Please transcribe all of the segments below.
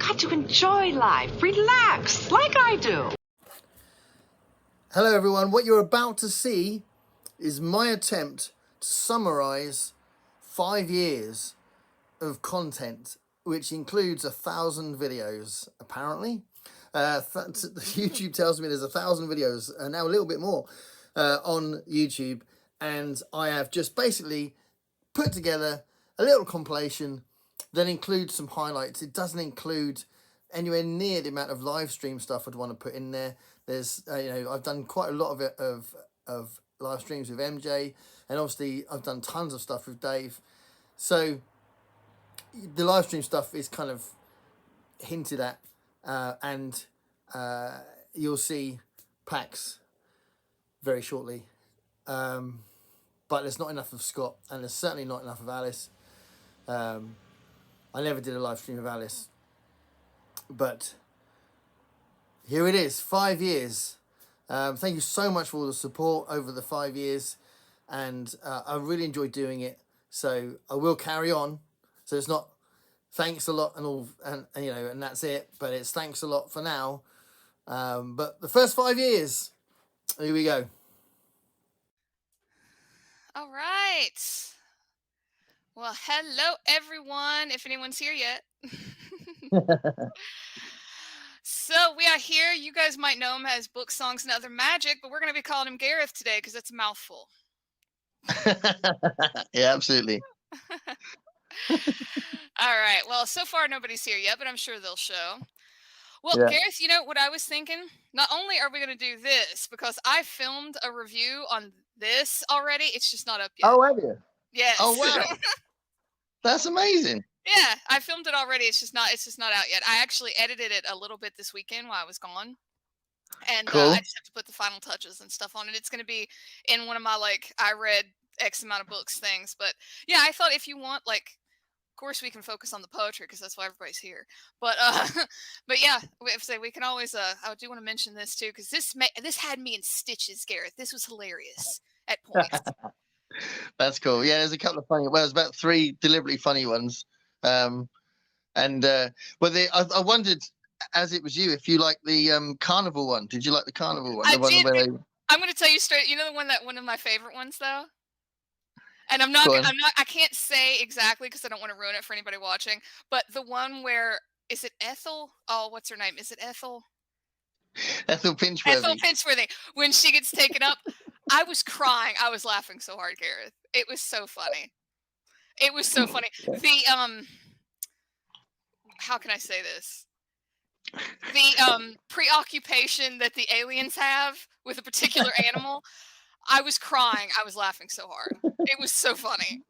got to enjoy life, relax, like I do. Hello everyone, what you're about to see is my attempt to summarize 5 years of content, which includes 1,000 videos, apparently. YouTube tells me there's 1,000 videos, now a little bit more, on YouTube, and I have just basically put together a little compilation that includes some highlights. It doesn't include anywhere near the amount of live stream stuff I'd want to put in there. There's, I've done quite a lot of it of live streams with MJ, and obviously I've done tons of stuff with Dave. So the live stream stuff is kind of hinted at, and you'll see Pax very shortly. But there's not enough of Scott, and there's certainly not enough of Alice. I never did a live stream of Alice, but here it is, 5 years. Thank you so much for all the support over the 5 years, and I really enjoyed doing it. So I will carry on. So it's not thanks a lot and all, and and that's it. But it's thanks a lot for now. But the first 5 years, here we go. All right. Well, hello everyone, if anyone's here yet. So we are here. You guys might know him as Book, Songs, and Other Magic, but we're going to be calling him Gareth today because it's a mouthful. Yeah, absolutely. All right. Well, so far nobody's here yet, but I'm sure they'll show. Well, Yeah. Gareth, you know what I was thinking? Not only are we going to do this, because I filmed a review on this already. It's just not up yet. Oh, have you? Yes. Oh, wow. That's amazing. Yeah, I filmed it already. It's just not out yet. I actually edited it a little bit this weekend while I was gone. And Cool. I just have to put the final touches and stuff on it. It's going to be in one of my, I read X amount of books things. But yeah, I thought if you want, of course we can focus on the poetry because that's why everybody's here. But but yeah, we can always, I do want to mention this too, because this had me in stitches, Gareth. This was hilarious at points. That's cool. Yeah, there's a couple of funny. Well, there's about 3 deliberately funny ones. I wondered, as it was you, if you liked the carnival one. Did you like the carnival one? I did. I'm going to tell you straight. You know one of my favorite ones though. And I can't say exactly because I don't want to ruin it for anybody watching. But the one where, is it Ethel? Oh, what's her name? Is it Ethel? Ethel Pinchworthy. Ethel Pinchworthy. When she gets taken up, I was crying. I was laughing so hard, Gareth. It was so funny. It was so funny. The how can I say this? The preoccupation that the aliens have with a particular animal. I was crying. I was laughing so hard. It was so funny.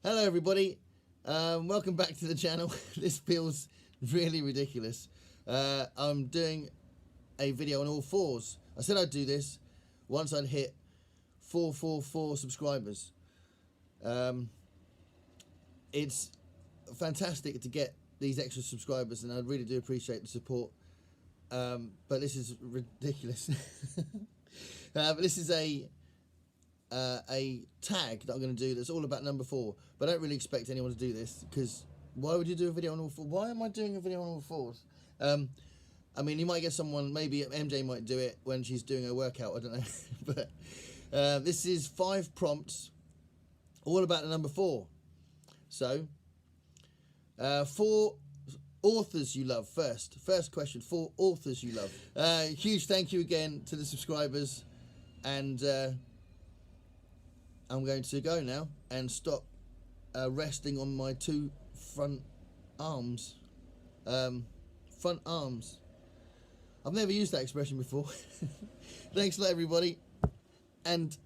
Hello, everybody. Welcome back to the channel. This feels really ridiculous. I'm doing a video on all 4s. I said I'd do this once I'd hit 444 subscribers. It's fantastic to get these extra subscribers, and I really do appreciate the support. But this is ridiculous. But this is a tag that I'm going to do that's all about number 4. But I don't really expect anyone to do this, because why would you do a video on all 4? Why am I doing a video on all 4s? I mean, you might get someone, maybe MJ might do it when she's doing her workout, I don't know. But this is 5 prompts, all about the number 4. So, 4 authors you love first. First question, 4 authors you love. Huge thank you again to the subscribers. And I'm going to go now and stop resting on my 2 front arms. Front arms. I've never used that expression before. Thanks a lot, everybody. And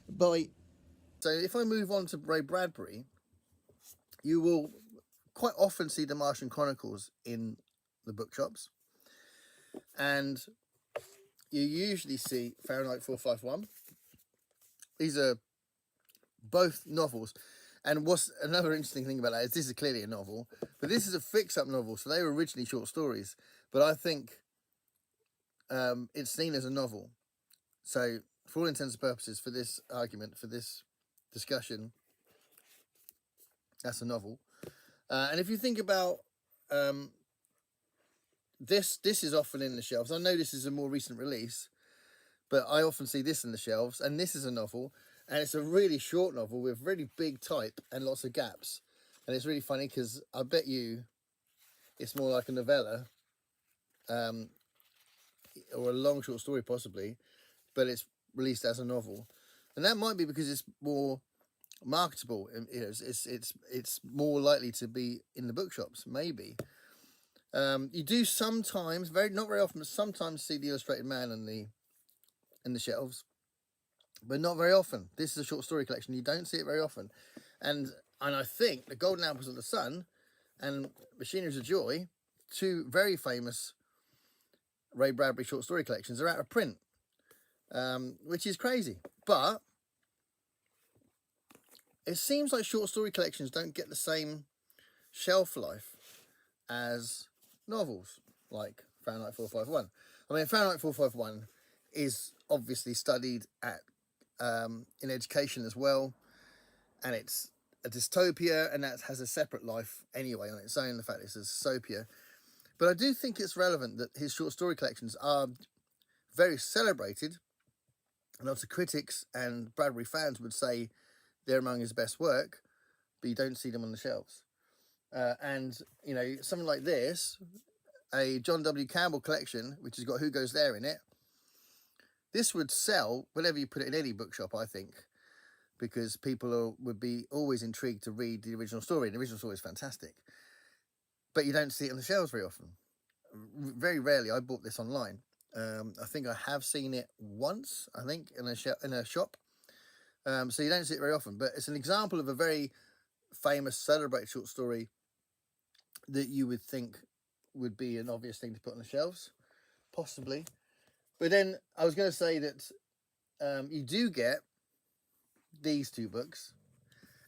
bye. So if I move on to Ray Bradbury, you will quite often see the Martian Chronicles in the bookshops. And you usually see Fahrenheit 451. These are both novels. And what's another interesting thing about that is this is clearly a novel, but this is a fix-up novel, so they were originally short stories. But I think it's seen as a novel. So for all intents and purposes, for this argument, for this discussion, that's a novel. And if you think about this is often in the shelves. I know this is a more recent release, but I often see this in the shelves. And this is a novel, and it's a really short novel with really big type and lots of gaps. And it's really funny because I bet you it's more like a novella, or a long short story possibly, but it's released as a novel, and that might be because it's more marketable. You know, it's more likely to be in the bookshops. Maybe you do sometimes, not very often, but sometimes see the Illustrated Man in the shelves, but not very often. This is a short story collection. You don't see it very often, and I think The Golden Apples of the Sun and Machineries of Joy, two very famous Ray Bradbury short story collections, are out of print, which is crazy. But it seems like short story collections don't get the same shelf life as novels like Fahrenheit 451. I mean, Fahrenheit 451 is obviously studied at in education as well, and it's a dystopia, and that has a separate life anyway on its own, the fact it's a dystopia. But I do think it's relevant that his short story collections are very celebrated, and lots of critics and Bradbury fans would say they're among his best work, but you don't see them on the shelves. And, you know, something like this, a John W. Campbell collection, which has got Who Goes There in it, this would sell whenever you put it in any bookshop, I think, because people would be always intrigued to read the original story. And the original story is fantastic, but you don't see it on the shelves very often. Very rarely. I bought this online. I think I have seen it once, I think, in a shop. So you don't see it very often, but it's an example of a very famous, celebrated short story that you would think would be an obvious thing to put on the shelves, possibly. But then I was going to say that you do get these two books,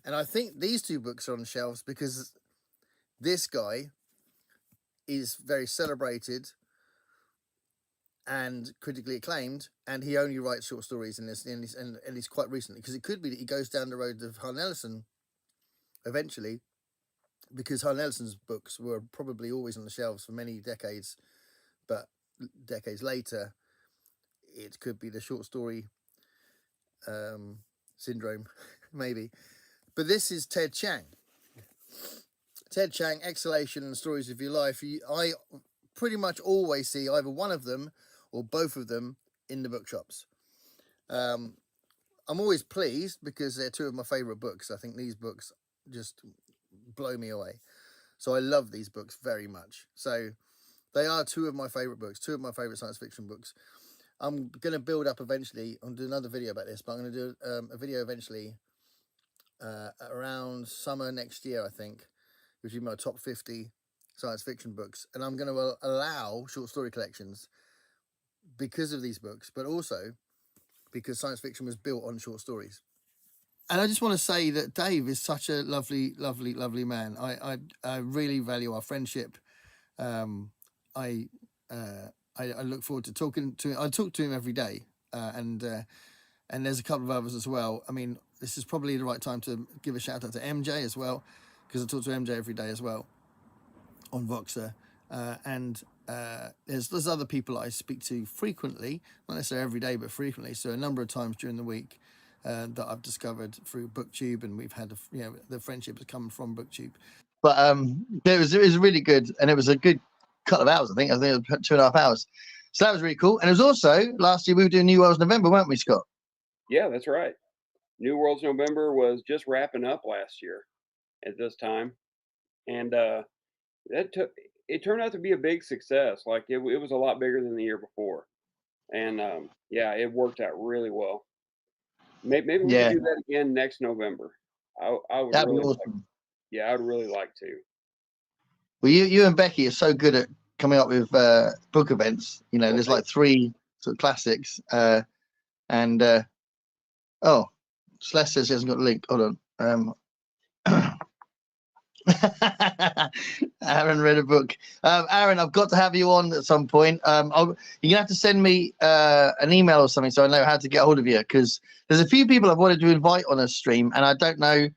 and I think these two books are on the shelves because this guy is very celebrated and critically acclaimed, and he only writes short stories in this, and he's quite recently, because it could be that he goes down the road of Harlan Ellison eventually, because Harlan Ellison's books were probably always on the shelves for many decades, but decades later it could be the short story syndrome, maybe. But this is Ted Chiang. Ted Chiang, Exhalation and Stories of Your Life. I pretty much always see either one of them or both of them in the bookshops. I'm always pleased because they're two of my favourite books. I think these books just blow me away. So I love these books very much. So they are two of my favourite books, two of my favourite science fiction books. I'm going to build up eventually. I'll do another video about this, but I'm going to do a video eventually around summer next year, I think, which will be my top 50 science fiction books. And I'm going to allow short story collections because of these books, but also because science fiction was built on short stories. And I just want to say that Dave is such a lovely, lovely, lovely man. I really value our friendship. I look forward to talking to him. I talk to him every day, and there's a couple of others as well. I mean, this is probably the right time to give a shout out to MJ as well, because I talk to MJ every day as well on Voxer, and there's other people I speak to frequently, not necessarily every day, but frequently. So a number of times during the week that I've discovered through Booktube, and we've had the friendship has come from Booktube. But it was really good, and it was a good couple of hours. I think it was 2.5 hours. So that was really cool. And it was also last year we were doing New Worlds November, weren't we, Scott? Yeah, that's right. New Worlds November was just wrapping up last year at this time, and it turned out to be a big success. Like it was a lot bigger than the year before, and yeah, it worked out really well. Maybe we can do that again next November. I would. That'd really be awesome. I would really like to. Well, you and Becky are so good at coming up with book events. You know, there's like 3 sort of classics, and Celeste says she hasn't got the link. Hold on. Aaron read a book. Aaron, I've got to have you on at some point. You're gonna have to send me an email or something so I know how to get hold of you, because there's a few people I've wanted to invite on a stream, and I don't know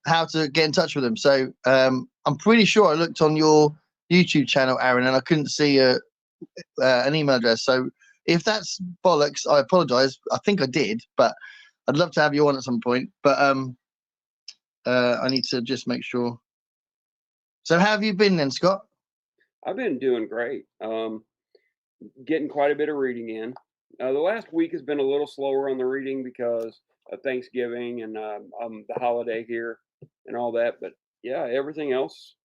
how to get in touch with them. So I'm pretty sure I looked on your YouTube channel, Aaron, and I couldn't see an email address. So if that's bollocks, I apologise. I think I did, but I'd love to have you on at some point. But I need to just make sure. So how have you been then, Scott? I've been doing great. Getting quite a bit of reading in. The last week has been a little slower on the reading because of Thanksgiving and the holiday here and all that. But yeah, everything else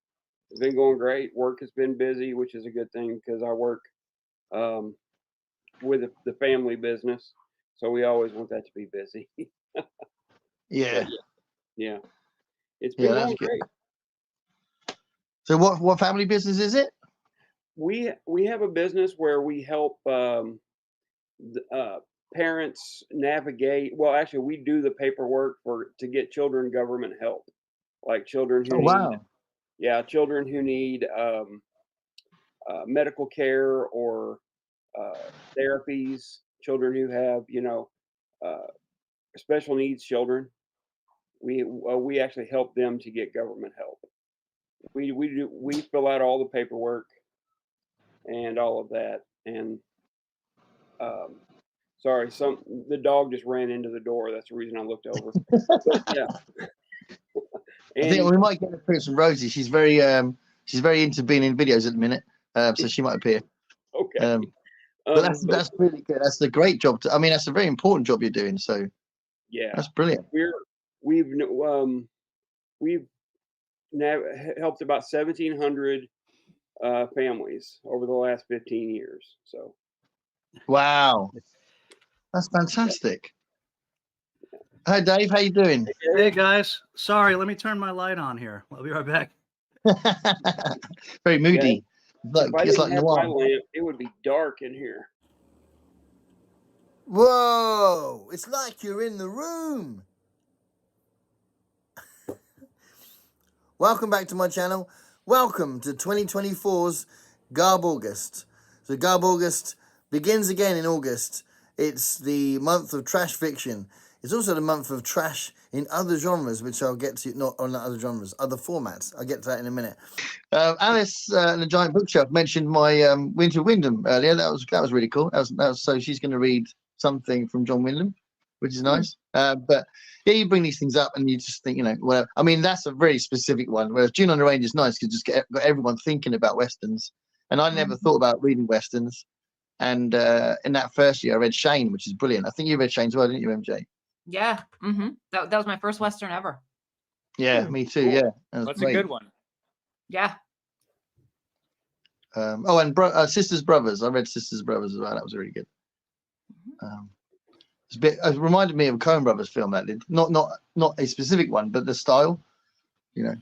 has been going great. Work has been busy, which is a good thing because I work with the family business, so we always want that to be busy. Yeah. Yeah, it's been going great. So what family business is it? We have a business where we help parents navigate. Well, actually, we do the paperwork to get children government help, like children who children who need medical care or therapies, children who have special needs children. We actually help them to get government help. We fill out all the paperwork and all of that. And sorry, the dog just ran into the door. That's the reason I looked over. But, yeah. I think we might get a appearance from Rosie. She's very into being in videos at the minute, so she might appear. Okay. But that's really good. That's a great job. That's a very important job you're doing. So yeah, that's brilliant. We've now helped about 1,700 families over the last 15 years. So wow, that's fantastic. Hi Dave, how you doing? Hey guys, sorry, let me turn my light on here. I'll be right back. Very moody. If I didn't have my lamp, it would be dark in here. Whoa, it's like you're in the room. Welcome back to my channel. Welcome to 2024's Garb August. So Garb August begins again in August. It's the month of trash fiction. It's also the month of trash in other genres, which I'll get to, not other genres, other formats. I'll get to that in a minute. Alice and the Giant Bookshelf mentioned my Winter Wyndham earlier. That was really cool. That was so she's going to read something from John Wyndham, which is nice. But yeah, you bring these things up and you just think, whatever. I mean, that's a very specific one. Whereas June on the Range is nice because just got everyone thinking about westerns. And I never thought about reading westerns. And in that first year, I read Shane, which is brilliant. I think you read Shane as well, didn't you, MJ? Yeah. That was my first Western ever. Yeah, me too. Yeah, that's great. A good one. Yeah. And Sisters Brothers. I read Sisters Brothers as well. That was really good. It reminded me of a Coen Brothers film. That did not a specific one, but the style. Yeah.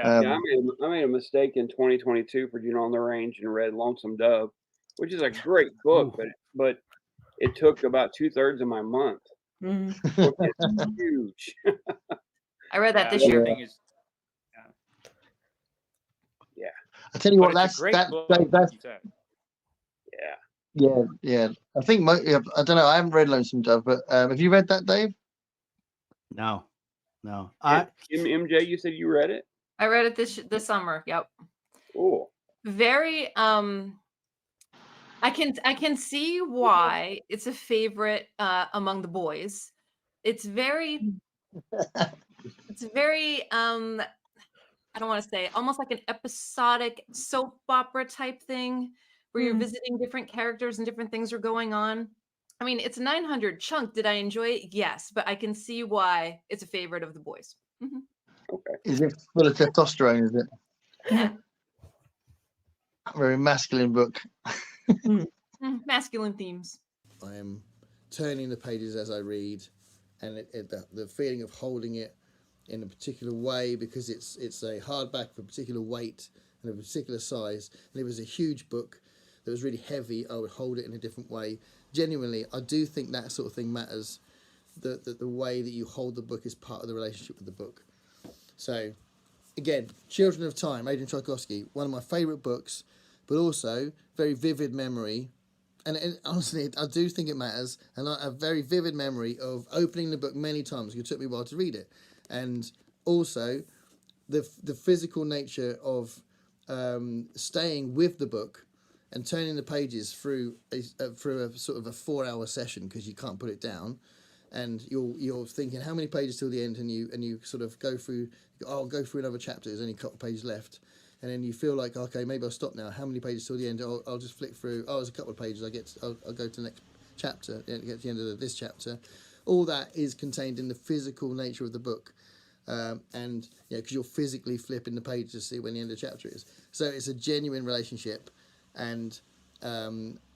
I made a mistake in 2022 for June on the Range and read Lonesome Dove, which is a great book, but it took about 2/3 of my month. It's huge. I read that this year. Yeah. I tell you what, that's yeah. I think I don't know. I haven't read Lonesome Dove, but have you read that, Dave? No. MJ, you said you read it? I read it this summer. Yep. Cool. Very. I can see why it's a favorite among the boys. It's very. I don't want to say, almost like an episodic soap opera type thing where you're visiting different characters and different things are going on. I mean, it's 900 chunk. Did I enjoy it? Yes, but I can see why it's a favorite of the boys. Okay. Is it full of testosterone? Is it? Yeah. Very masculine book. Masculine themes. I am turning the pages as I read, and the feeling of holding it in a particular way because it's a hardback of a particular weight and a particular size. And it was a huge book that was really heavy. I would hold it in a different way. Genuinely, I do think that sort of thing matters. The way that you hold the book is part of the relationship with the book. So, again, Children of Time, Adrian Tchaikovsky, one of my favourite books, but also very vivid memory. And honestly, I do think it matters. And I have a very vivid memory of opening the book many times. It took me a while to read it. And also the physical nature of staying with the book and turning the pages through a sort of a 4-hour session, because you can't put it down, and you're thinking how many pages till the end, and you sort of go through. Oh, I'll go through another chapter. There's only a couple of pages left, and then you feel like, okay, maybe I'll stop now. How many pages till the end? I'll just flick through. Oh, there's a couple of pages. I'll go to the next chapter. Get to the end of this chapter. All that is contained in the physical nature of the book. And because you're physically flipping the page to see when the end of the chapter is. So it's a genuine relationship, and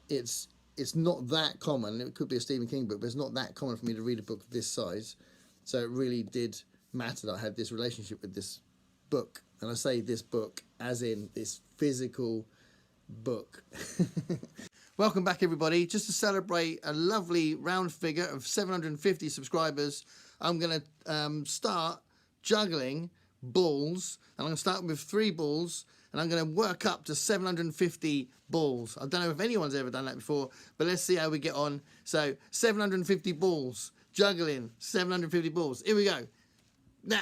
it's not that common. It could be a Stephen King book, but it's not that common for me to read a book of this size. So it really did matter that I had this relationship with this book, and I say this book as in this physical book. Welcome back, everybody. Just to celebrate a lovely round figure of 750 subscribers, I'm going to start juggling balls, and I'm going to start with 3 balls, and I'm going to work up to 750 balls. I don't know if anyone's ever done that before, but let's see how we get on. So 750 balls, juggling 750 balls. Here we go. Now.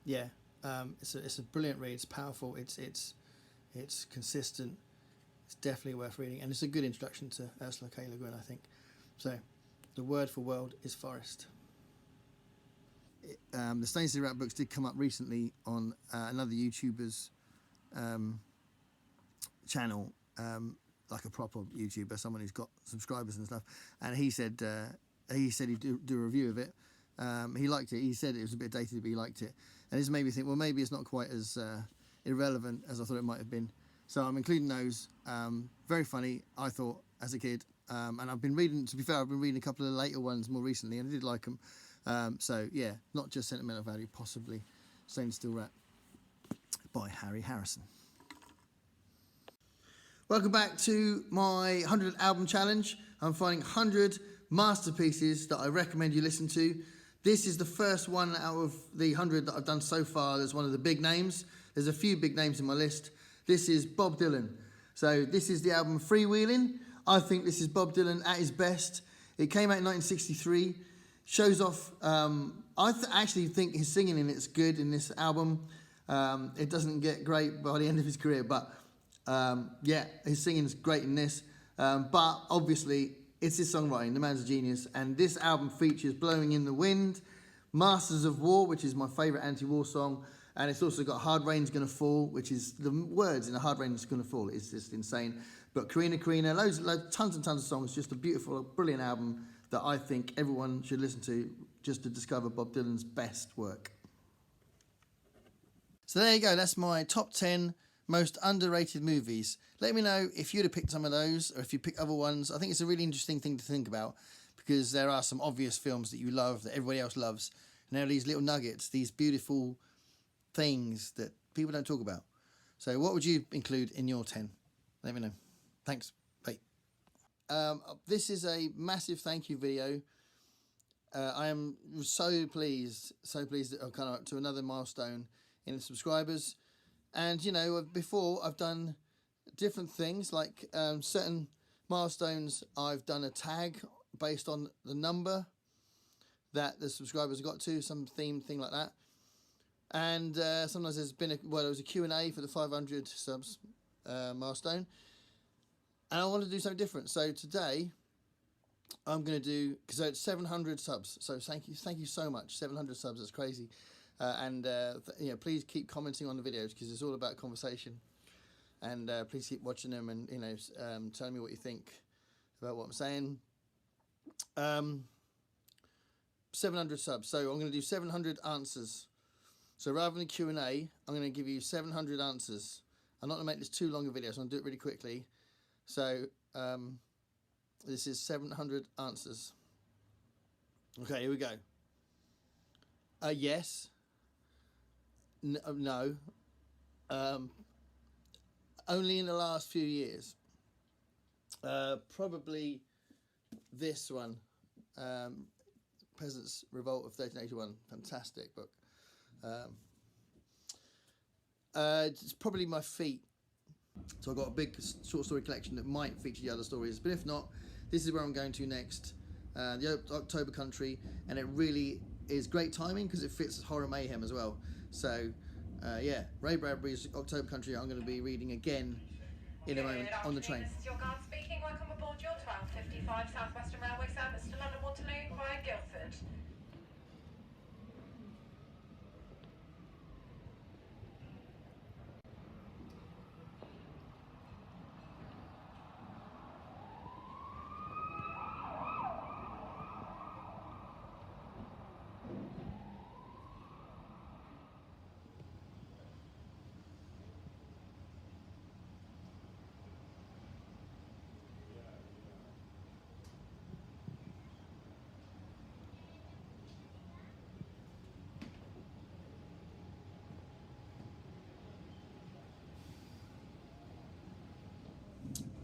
Yeah, it's a brilliant read. It's powerful. It's consistent. It's definitely worth reading, and it's a good introduction to Ursula K. Le Guin, I think. So, the word for world is forest. The Stainsleigh Rat books did come up recently on another YouTuber's channel, like a proper YouTuber, someone who's got subscribers and stuff. And he said he'd do a review of it. He liked it. He said it was a bit dated, but he liked it. And this made me think, well, maybe it's not quite as irrelevant as I thought it might have been. So I'm including those. Very funny, I thought, as a kid. And I've been reading, to be fair, I've been reading a couple of the later ones more recently, and I did like them. So, yeah, not just sentimental value, possibly Staying Still Rat by Harry Harrison. Welcome back to my 100 album challenge. I'm finding 100 masterpieces that I recommend you listen to. This is the first one out of the 100 that I've done so far. There's one of the big names. There's a few big names in my list. This is Bob Dylan. So this is the album Freewheeling. I think this is Bob Dylan at his best. It came out in 1963. Shows off, I actually think his singing in it's good in this album. It doesn't get great by the end of his career, but yeah, his singing is great in this. But obviously, it's his songwriting. The man's a genius. And this album features Blowing in the Wind, Masters of War, which is my favourite anti-war song. And it's also got Hard Rain's Gonna Fall, which is the words in the Hard Rain's Gonna Fall. It's just insane. But Karina, loads, tons and tons of songs. Just a beautiful, brilliant album that I think everyone should listen to just to discover Bob Dylan's best work. So there you go. That's my top 10 most underrated movies. Let me know if you'd have picked some of those, or if you pick other ones. I think it's a really interesting thing to think about, because there are some obvious films that you love that everybody else loves, and there are these little nuggets, these beautiful things that people don't talk about. So what would you include in your 10? Let me know. Thanks. Bye. This is a massive thank you video. I am so pleased that I've come up to another milestone in subscribers. And, you know, before I've done different things, like certain milestones, I've done a tag based on the number that the subscribers got to, some theme thing like that. And sometimes there's been there was a Q&A for the 500 subs milestone. And I want to do something different. So today, I'm going to do, because it's 700 subs. So thank you so much. 700 subs, that's crazy. You know, please keep commenting on the videos, because it's all about conversation. And please keep watching them, and you know, telling me what you think about what I'm saying. 700 subs. So I'm going to do 700 answers. So rather than Q&A, I'm going to give you 700 answers. I'm not going to make this too long a video, so I'm going to do it really quickly. So this is 700 answers. Okay, here we go. Yes. No. Only in the last few years. Probably this one, Peasants' Revolt of 1381. Fantastic book. It's probably my feat. So I've got a big short story collection that might feature the other stories, but if not, this is where I'm going to next. The October Country, and it really is great timing because it fits Horror Mayhem as well. So yeah, Ray Bradbury's October Country I'm going to be reading again in a moment on the train. This is your guard speaking. Welcome aboard your 12:55 South Western Railway service to London Waterloo via Guildford.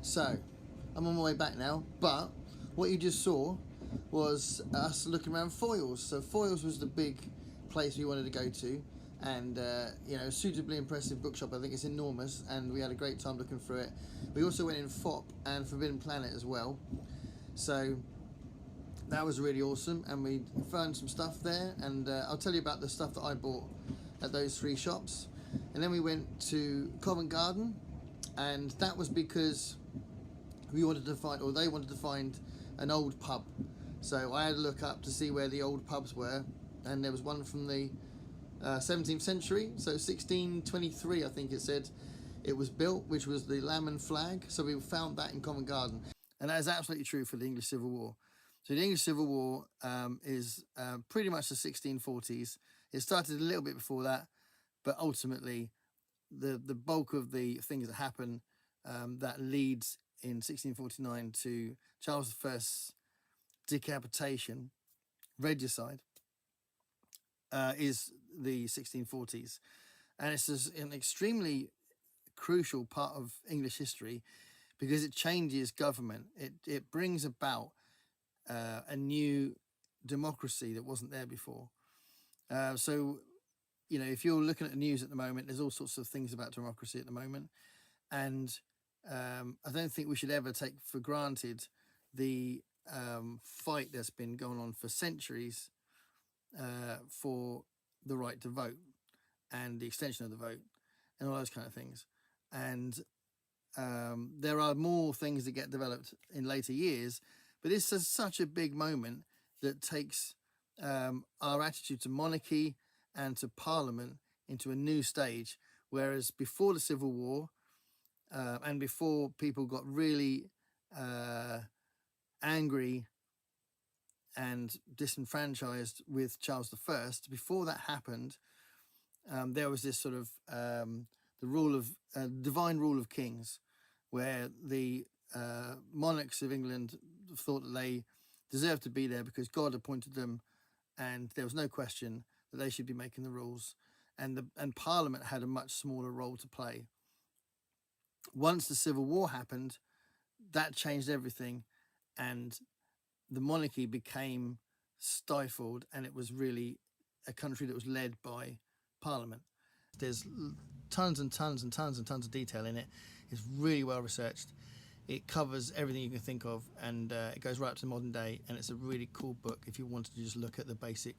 So, I'm on my way back now, but what you just saw was us looking around Foyles. So Foyles was the big place we wanted to go to, and you know, suitably impressive bookshop. I think it's enormous, and we had a great time looking through it. We also went in FOP and Forbidden Planet as well, so that was really awesome, and we found some stuff there, and I'll tell you about the stuff that I bought at those three shops. And then we went to Covent Garden, and that was because we wanted to find, or they wanted to find, an old pub. So I had to look up to see where the old pubs were, and there was one from the 17th century, so 1623 I think it said it was built, which was the Lamb and Flag. So we found that in Covent Garden, and that is absolutely true for the English Civil War. So the English Civil War is pretty much the 1640s. It started a little bit before that, but ultimately the bulk of the things that happen that leads in 1649 to Charles I's decapitation, regicide, is the 1640s. And it's an extremely crucial part of English history because it changes government. It brings about a new democracy that wasn't there before. So, you know, if you're looking at the news at the moment, there's all sorts of things about democracy at the moment. And I don't think we should ever take for granted the fight that's been going on for centuries for the right to vote and the extension of the vote and all those kind of things. And there are more things that get developed in later years, but this is such a big moment that takes our attitude to monarchy and to Parliament into a new stage. Whereas before the Civil War, and before people got really angry and disenfranchised with Charles I, before that happened, there was this sort of the rule of divine rule of kings, where the monarchs of England thought that they deserved to be there because God appointed them, and there was no question that they should be making the rules, and Parliament had a much smaller role to play. Once the Civil War happened, that changed everything, and the monarchy became stifled, and it was really a country that was led by Parliament. There's tons and tons and tons and tons of detail in it. It's really well researched. It covers everything you can think of, and it goes right up to the modern day, and it's a really cool book if you wanted to just look at the basic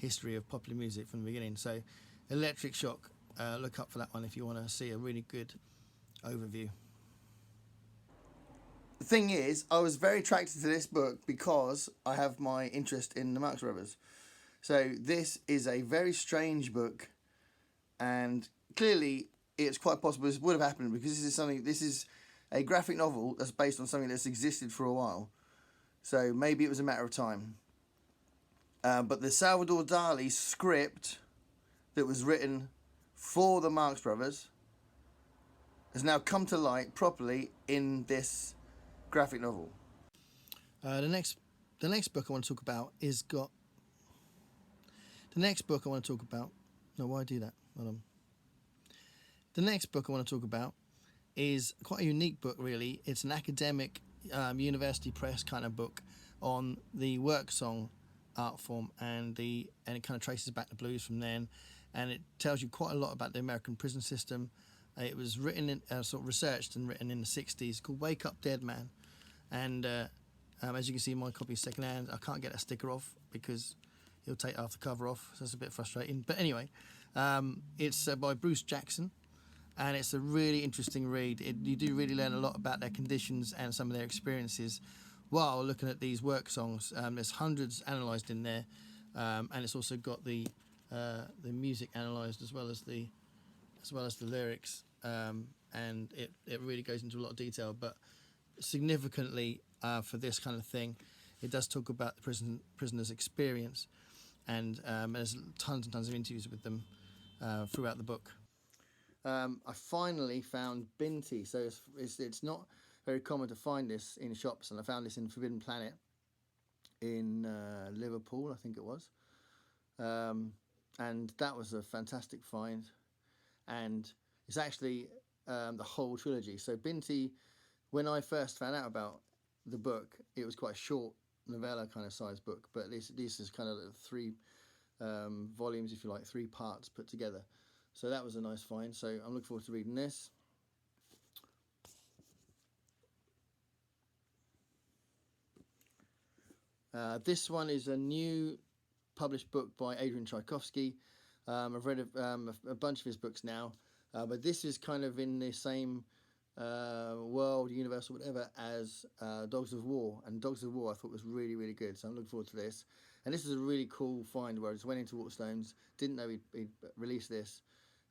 history of popular music from the beginning. So Electric Shock, look up for that one if you want to see a really good overview. The thing is, I was very attracted to this book because I have my interest in the Marx Brothers. So this is a very strange book, and clearly it's quite possible this would have happened because this is a graphic novel that's based on something that's existed for a while. So maybe it was a matter of time. But the Salvador Dali script that was written for the Marx Brothers has now come to light properly in this graphic novel. The next book I want to talk about No, why do that? Hold on. The next book I want to talk about is quite a unique book, really. It's an academic, university press kind of book on the work song art form, and it kind of traces back the blues from then, and it tells you quite a lot about the American prison system. It was written sort of researched and written in the 60s, called Wake Up Dead Man. And as you can see, my copy is secondhand. I can't get that sticker off because he'll take half the cover off, so it's a bit frustrating. But anyway, it's by Bruce Jackson, and it's a really interesting read. You do really learn a lot about their conditions and some of their experiences while looking at these work songs. There's hundreds analysed in there, and it's also got the music analysed as well as the lyrics, and it really goes into a lot of detail. But significantly, for this kind of thing, it does talk about the prisoner's experience, and there's tons and tons of interviews with them throughout the book. I finally found Binti, so it's not very common to find this in shops, and I found this in Forbidden Planet in Liverpool, I think it was, and that was a fantastic find. And it's actually the whole trilogy. So Binti, when I first found out about the book, it was quite a short novella kind of size book, but this is kind of 3 volumes, if you like, 3 parts put together. So that was a nice find. So I'm looking forward to reading this. This one is a new published book by Adrian Tchaikovsky. I've read a bunch of his books now, but this is kind of in the same world, universe, or whatever, as Dogs of War. And Dogs of War I thought was really, really good, so I'm looking forward to this. And this is a really cool find where I just went into Waterstones, didn't know he'd released this,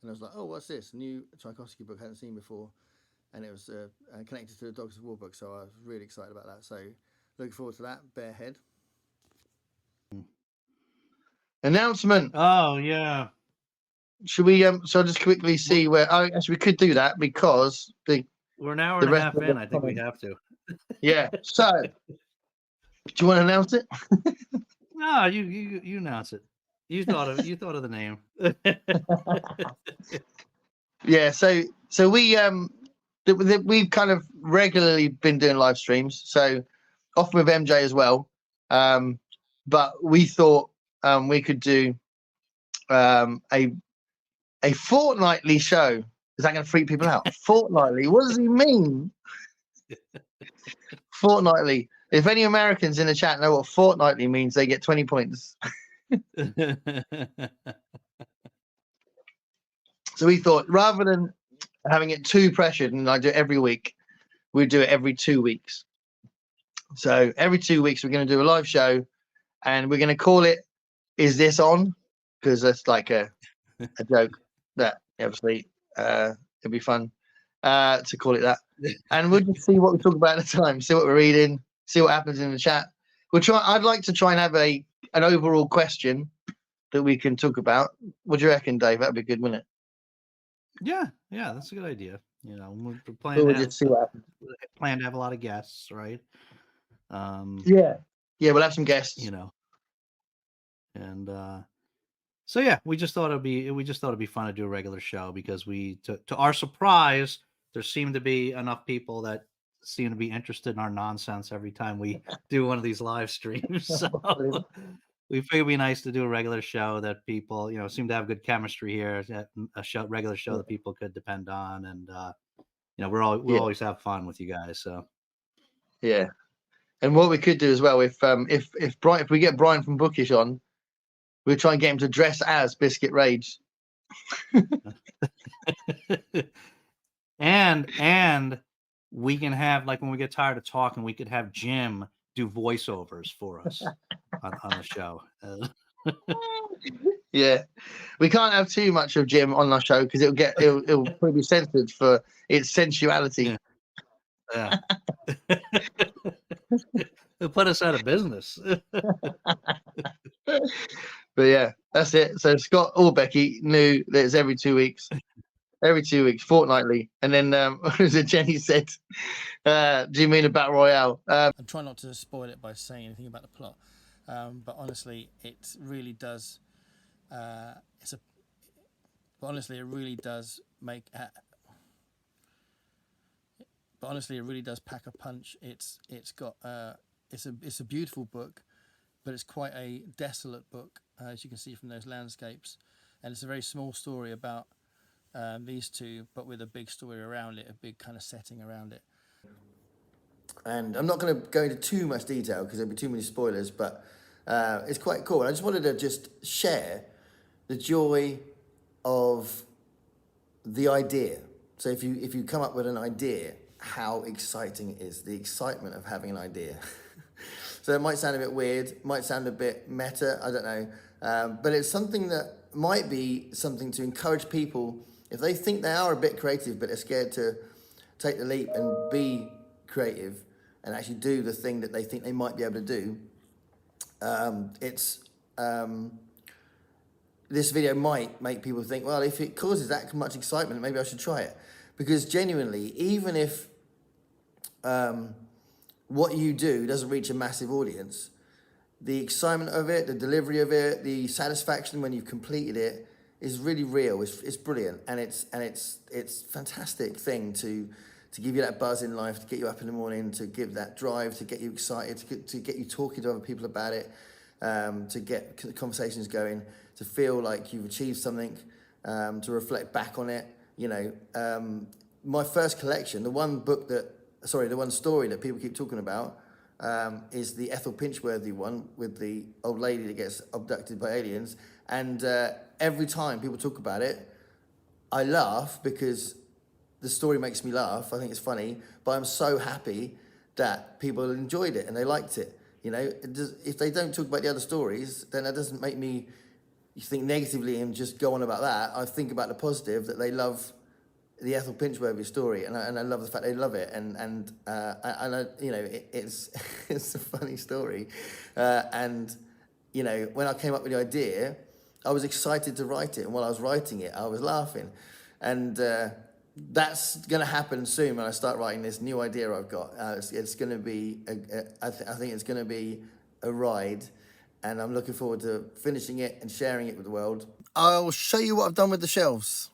and I was like, oh, what's this? A new Tchaikovsky book I hadn't seen before, and it was connected to the Dogs of War book, so I was really excited about that. So looking forward to that. Barehead. Announcement. Oh yeah. Should we so I'll just quickly see where actually we could do that because we're an hour and a half in. I think we have to. Yeah. So do you want to announce it? No, you announce it. You thought of the name. Yeah, so we've kind of regularly been doing live streams, so often with MJ as well. But we thought we could do a fortnightly show. Is that going to freak people out? Fortnightly? What does he mean? Fortnightly. If any Americans in the chat know what fortnightly means, they get 20 points. So we thought, rather than having it too pressured and I do it every week, we'd do it every 2 weeks. So every 2 weeks, we're going to do a live show, and we're going to call it "Is This On?" because that's like a joke that obviously it'd be fun to call it that. And we'll just see what we talk about at the time, see what we're reading, see what happens in the chat. I'd like to try and have an overall question that we can talk about. What do you reckon, Dave? That'd be good, wouldn't it? Yeah, that's a good idea. You know, we're We'll just see what happens. Plan to have a lot of guests, right? Yeah, we'll have some guests. You know, and so yeah, we just thought it'd be fun to do a regular show because to our surprise, there seemed to be enough people that seem to be interested in our nonsense every time we do one of these live streams. So we figured it'd be nice to do a regular show that people, seem to have good chemistry here. Regular show that people could depend on, and we'll always have fun with you guys. So yeah, and what we could do as well, if we get Brian from Bookish on, we'll try and get him to dress as Biscuit Rage. and we can have, like, when we get tired of talking, we could have Jim do voiceovers for us on the show. Yeah, we can't have too much of Jim on our show because it'll probably be censored for its sensuality. Yeah. It'll put us out of business. But yeah, that's it. So Scott or Becky knew that it's every 2 weeks. Every 2 weeks, fortnightly. And then, as Jenny said, do you mean a battle royale? I'm trying not to spoil it by saying anything about the plot. But honestly, it really does. But honestly, it really does make. But honestly, it really does pack a punch. It's got it's a beautiful book, but it's quite a desolate book, as you can see from those landscapes, and it's a very small story about these two, but with a big story around it, a big kind of setting around it. And I'm not going to go into too much detail because there'll be too many spoilers, but it's quite cool. And I just wanted to just share the joy of the idea. So if you come up with an idea, how exciting it is, the excitement of having an idea. So it might sound a bit weird, might sound a bit meta, I don't know, but it's something that might be something to encourage people if they think they are a bit creative but they're scared to take the leap and be creative and actually do the thing that they think they might be able to do. This video might make people think, well, if it causes that much excitement, maybe I should try it. Because genuinely, even if what you do doesn't reach a massive audience, the excitement of it, the delivery of it, the satisfaction when you've completed it is really real. It's brilliant, and it's a fantastic thing to give you that buzz in life, to get you up in the morning, to give that drive, to get you excited, to get you talking to other people about it, to get conversations going, to feel like you've achieved something, to reflect back on it. You know, my first collection, the one story that people keep talking about, is the Ethel Pinchworthy one with the old lady that gets abducted by aliens. And every time people talk about it, I laugh because the story makes me laugh. I think it's funny, but I'm so happy that people enjoyed it and they liked it. You know, if they don't talk about the other stories, then that doesn't make me think negatively and just go on about that. I think about the positive, that they love the Ethel Pinchworthy story, and I love the fact they love it, and I, you know, it's it's a funny story, and you know, when I came up with the idea, I was excited to write it, and while I was writing it, I was laughing, and that's going to happen soon when I start writing this new idea I've got. It's going to be, I think it's going to be a ride, and I'm looking forward to finishing it and sharing it with the world. I'll show you what I've done with the shelves.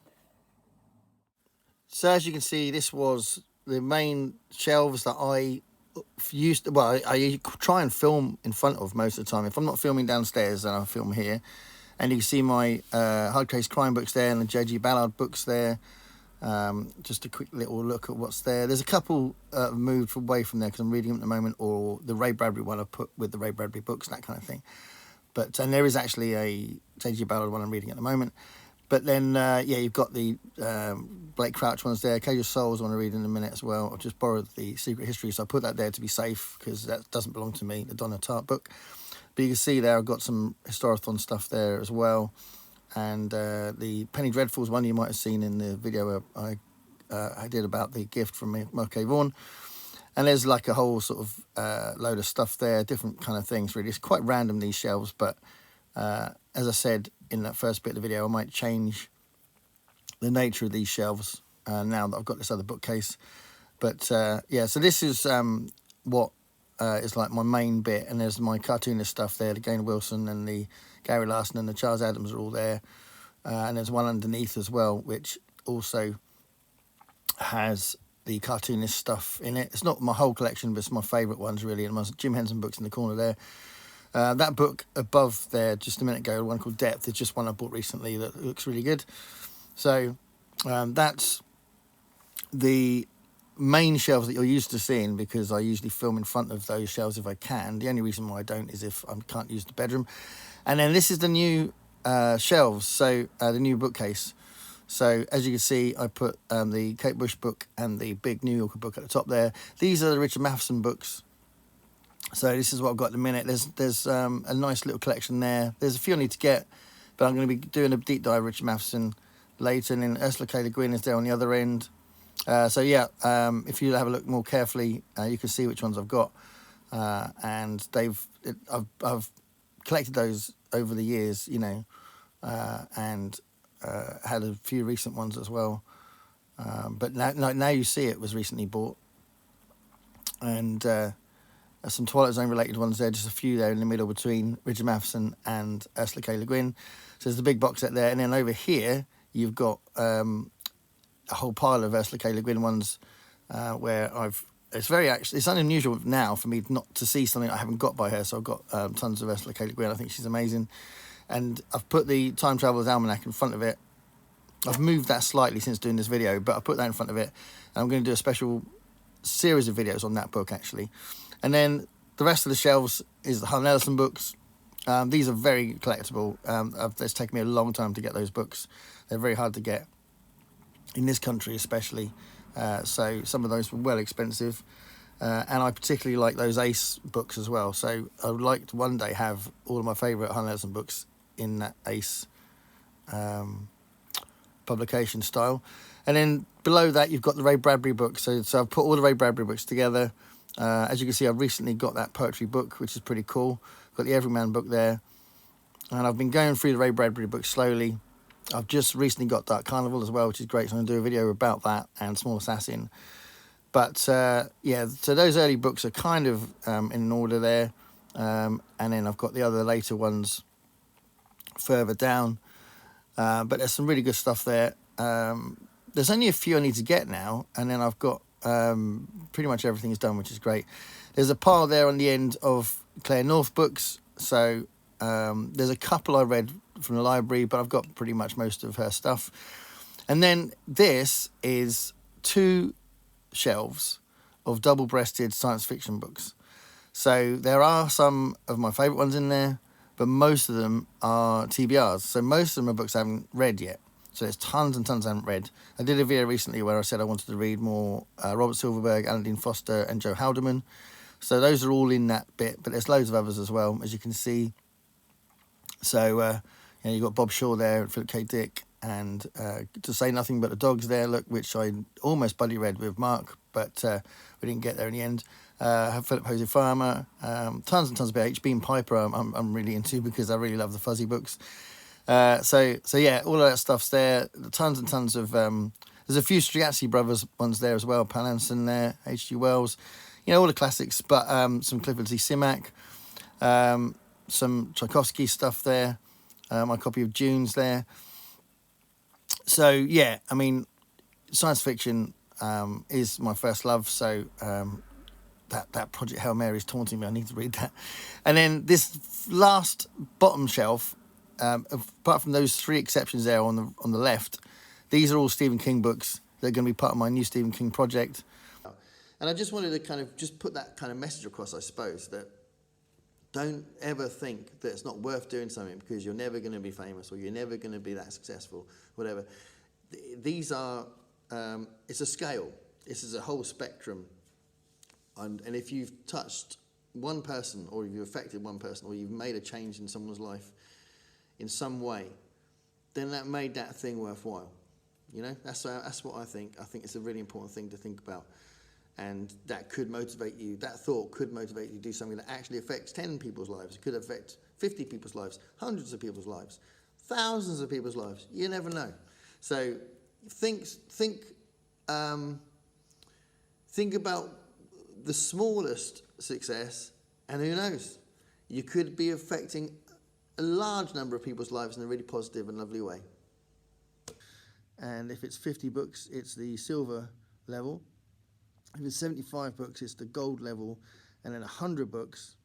So as you can see, this was the main shelves that I used to, well, I try and film in front of most of the time. If I'm not filming downstairs, then I'll film here. And you can see my hard case crime books there and the J.G. Ballard books there. Just a quick little look at what's there. There's a couple moved away from there because I'm reading them at the moment, or the Ray Bradbury one I put with the Ray Bradbury books, that kind of thing. But and there is actually a J.G. Ballard one I'm reading at the moment. But then, yeah, you've got the Blake Crouch ones there. Cage of Souls I want to read in a minute as well. I've just borrowed the Secret History, so I put that there to be safe because that doesn't belong to me, the Donna Tartt book. But you can see there I've got some Historathon stuff there as well. And the Penny Dreadfuls one you might have seen in the video I did about the gift from Mark A. Vaughan. And there's like a whole sort of load of stuff there, different kind of things really. It's quite random, these shelves, but as I said in that first bit of the video, I might change the nature of these shelves now that I've got this other bookcase. But yeah, so this is what is like my main bit, and there's my cartoonist stuff there, the Gaynor Wilson and the Gary Larson and the Charles Adams are all there. And there's one underneath as well, which also has the cartoonist stuff in it. It's not my whole collection, but it's my favourite ones really, and my Jim Henson books in the corner there. That book above there just a minute ago, one called Depth, is just one I bought recently that looks really good. So that's the main shelves that you're used to seeing, because I usually film in front of those shelves if I can. The only reason why I don't is if I can't use the bedroom. And then this is the new shelves, so the new bookcase. So as you can see, I put the Kate Bush book and the big New Yorker book at the top there. These are the Richard Matheson books. So this is what I've got at the minute. There's a nice little collection there. There's a few I need to get, but I'm going to be doing a deep dive Richard Matheson later. And then Ursula K. Le Guin is there on the other end. So yeah, if you have a look more carefully, you can see which ones I've got. And I've collected those over the years, you know, and had a few recent ones as well. But now you see it was recently bought. And some Twilight Zone related ones there, just a few there in the middle between Richard Matheson and Ursula K. Le Guin. So there's the big box set there, and then over here you've got a whole pile of Ursula K. Le Guin ones where it's unusual now for me not to see something I haven't got by her. So I've got tons of Ursula K. Le Guin. I think she's amazing. And I've put the Time Traveler's Almanac in front of it. I've moved that slightly since doing this video, but I put that in front of it. And I'm going to do a special series of videos on that book, actually. And then the rest of the shelves is the Harlan Ellison books. These are very collectible. It's taken me a long time to get those books. They're very hard to get in this country, especially. So some of those were well expensive. And I particularly like those Ace books as well. So I would like to one day have all of my favourite Harlan Ellison books in that Ace publication style. And then below that, you've got the Ray Bradbury books. So I've put all the Ray Bradbury books together. As you can see, I've recently got that poetry book, which is pretty cool. Got the Everyman book there. And I've been going through the Ray Bradbury books slowly. I've just recently got Dark Carnival as well, which is great. So I'm going to do a video about that and Small Assassin. But yeah, so those early books are kind of in order there. And then I've got the other later ones further down. But there's some really good stuff there. There's only a few I need to get now. And then I've got pretty much everything's done, which is great. There's a pile there on the end of Claire North books. So there's a couple I read from the library, but I've got pretty much most of her stuff. And then this is 2 shelves of double-breasted science fiction books. So there are some of my favourite ones in there, but most of them are TBRs. So most of them are books I haven't read yet. So there's tons and tons I haven't read. I did a video recently where I said I wanted to read more Robert Silverberg, Alan Dean Foster and Joe Haldeman. So those are all in that bit, but there's loads of others as well, as you can see. So you know, you've got Bob Shaw there, and Philip K. Dick, and To Say Nothing But the Dogs there, look, which I almost buddy read with Mark, but we didn't get there in the end. Philip Jose Farmer, tons and tons of H. Beam Piper I'm really into because I really love the Fuzzy books. So yeah, all of that stuff's there. Tons and tons of there's a few Strigazzi brothers ones there as well. Pallanson there, H.G. Wells, you know, all the classics, but some Clifford C. Simak, some Tchaikovsky stuff there, my copy of June's there. So yeah, I mean, science fiction is my first love. So that Project Hail Mary is taunting me. I need to read that. And then this last bottom shelf, apart from those 3 exceptions there on the left, these are all Stephen King books that are going to be part of my new Stephen King project. And I just wanted to kind of just put that kind of message across, I suppose, that don't ever think that it's not worth doing something because you're never going to be famous or you're never going to be that successful, whatever. These are, it's a scale. This is a whole spectrum. And if you've touched one person or if you've affected one person or you've made a change in someone's life in some way, then that made that thing worthwhile. You know, that's what I think. I think it's a really important thing to think about. And that could motivate you, that thought could motivate you to do something that actually affects 10 people's lives. It could affect 50 people's lives, hundreds of people's lives, thousands of people's lives. You never know. So think about the smallest success, and who knows? You could be affecting a large number of people's lives in a really positive and lovely way. And if it's 50 books, it's the silver level. If it's 75 books, it's the gold level, and then 100 books,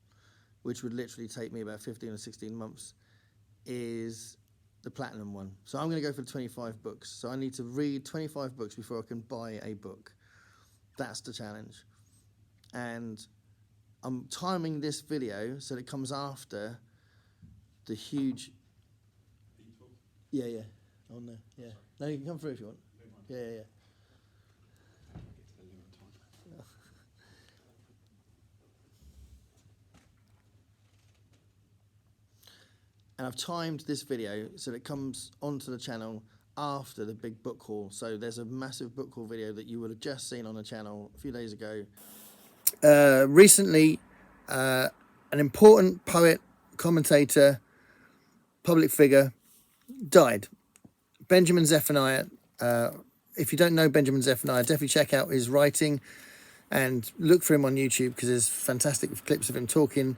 which would literally take me about 15 or 16 months, is the platinum one. So I'm going to go for 25 books. So I need to read 25 books before I can buy a book. That's the challenge. And I'm timing this video so that it comes after the huge... Yeah. Oh, no, yeah. No, you can come through if you want. Yeah. And I've timed this video so that it comes onto the channel after the big book haul. So there's a massive book haul video that you would have just seen on the channel a few days ago. Recently, an important poet, commentator, public figure died. Benjamin Zephaniah. If you don't know Benjamin Zephaniah, definitely check out his writing and look for him on YouTube because there's fantastic clips of him talking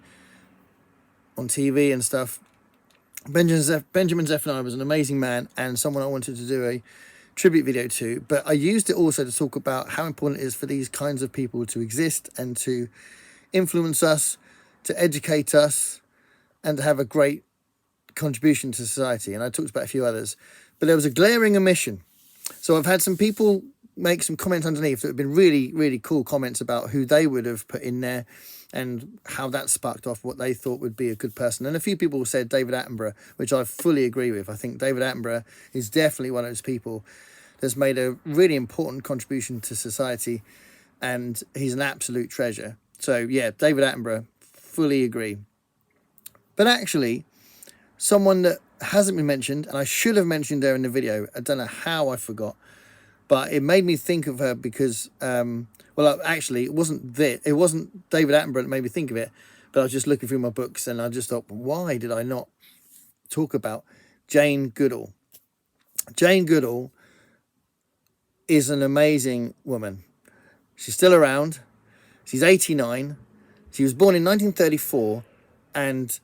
on TV and stuff. Benjamin Zephaniah was an amazing man and someone I wanted to do a tribute video to, but I used it also to talk about how important it is for these kinds of people to exist and to influence us, to educate us, and to have a great contribution to society. And I talked about a few others, but there was a glaring omission. So I've had some people make some comments underneath that have been really, really cool comments about who they would have put in there and how that sparked off what they thought would be a good person. And a few people said David Attenborough, which I fully agree with. I think David Attenborough is definitely one of those people that's made a really important contribution to society, and he's an absolute treasure. So yeah, David Attenborough, fully agree. But actually, someone that hasn't been mentioned, and I should have mentioned her in the video, I don't know how I forgot, but it made me think of her because, well, actually, it wasn't David Attenborough that made me think of it, but I was just looking through my books and I just thought, why did I not talk about Jane Goodall? Jane Goodall is an amazing woman. She's still around. She's 89. She was born in 1934, and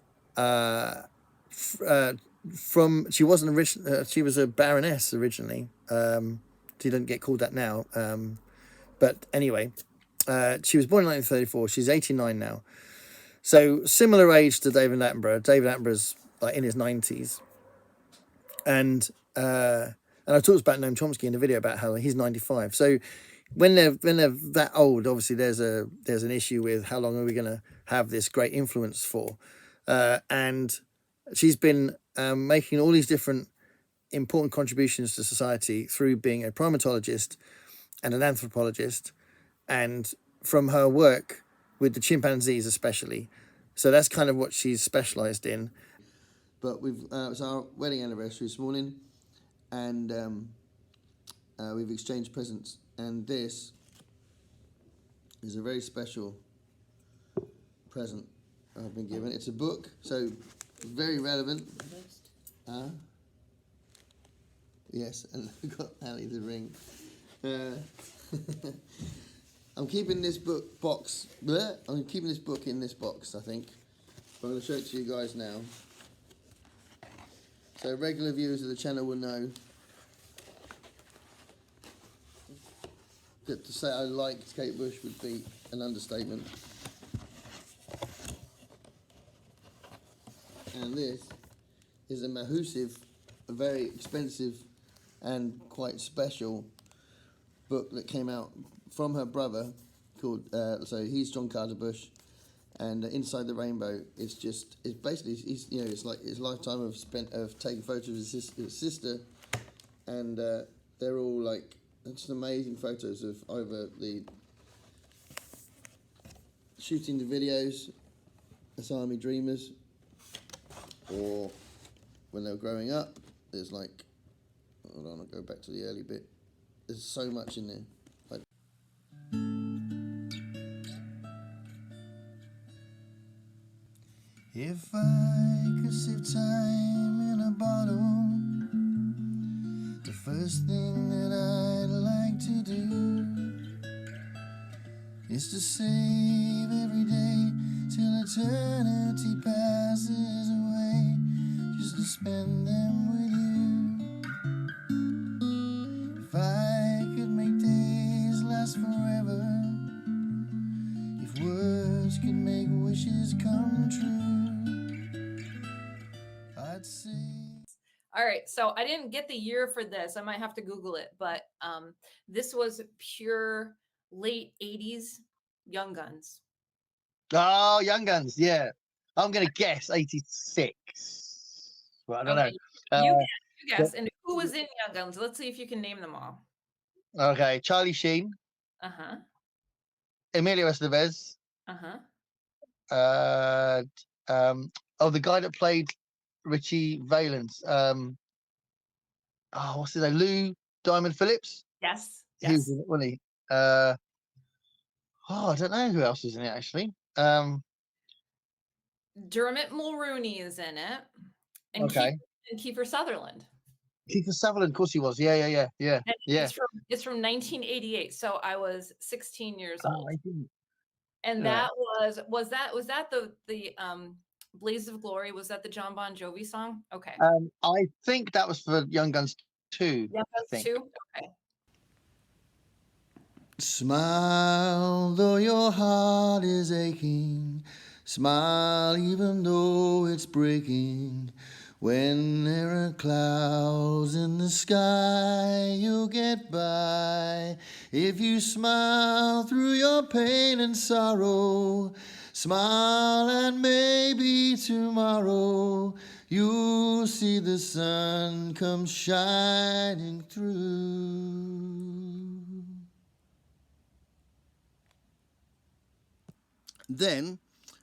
she was a baroness originally. She doesn't get called that now. But anyway, she was born in 1934. She's 89 now. So similar age to David Attenborough. David Attenborough's like in his 90s. And I talked about Noam Chomsky in the video about how he's 95. So when they're that old, obviously there's an issue with how long are we going to have this great influence for. And she's been making all these different important contributions to society through being a primatologist and an anthropologist, and from her work with the chimpanzees especially. So that's kind of what she's specialized in. But it's our wedding anniversary this morning, and we've exchanged presents, and this is a very special present I've been given. It's a book, so very relevant. Yes, and I've got Ali the ring. I'm keeping this box. I'm keeping this book in this box, I think. But I'm going to show it to you guys now. So regular viewers of the channel will know that to say I liked Kate Bush would be an understatement. And this is a massive, a very expensive and quite special book that came out from her brother called, so he's John Carter Bush, and Inside the Rainbow it's basically, it's like his lifetime of taking photos of his sister, and they're all like, just amazing photos of either the shooting the videos as Army Dreamers, or when they were growing up. There's like, hold on, I'll go back to the early bit. There's so much in there. Like, if I could save time in a bottle, the first thing that I'd like to do is to save every day till eternity passes away, just to spend them with you. If I could make days last forever, if words could make wishes come true, I'd say. All right, so I didn't get the year for this. I might have to Google it, but this was pure late 80s Young Guns. Oh, Young Guns, yeah. I'm going to guess 86. Well, I don't know. You guess. And who was in Young Guns? Let's see if you can name them all. Okay, Charlie Sheen. Uh-huh. Emilio Estevez. Uh-huh. The guy that played Richie Valens. What's his name? Lou Diamond Phillips? Yes. He was in it, wasn't he? I don't know who else was in it, actually. Dermot Mulrooney is in it. And okay. Kiefer Sutherland. Kiefer Sutherland, of course he was. Yeah. And it's from 1988. So I was 16 years old. And that was that the Blaze of Glory, was that the John Bon Jovi song? Okay. I think that was for Young Guns 2. Yeah, I that's think. two. Okay. Smile though your heart is aching. Smile even though it's breaking. When there are clouds in the sky, you'll get by. If you smile through your pain and sorrow, smile and maybe tomorrow you'll see the sun come shining through. Then,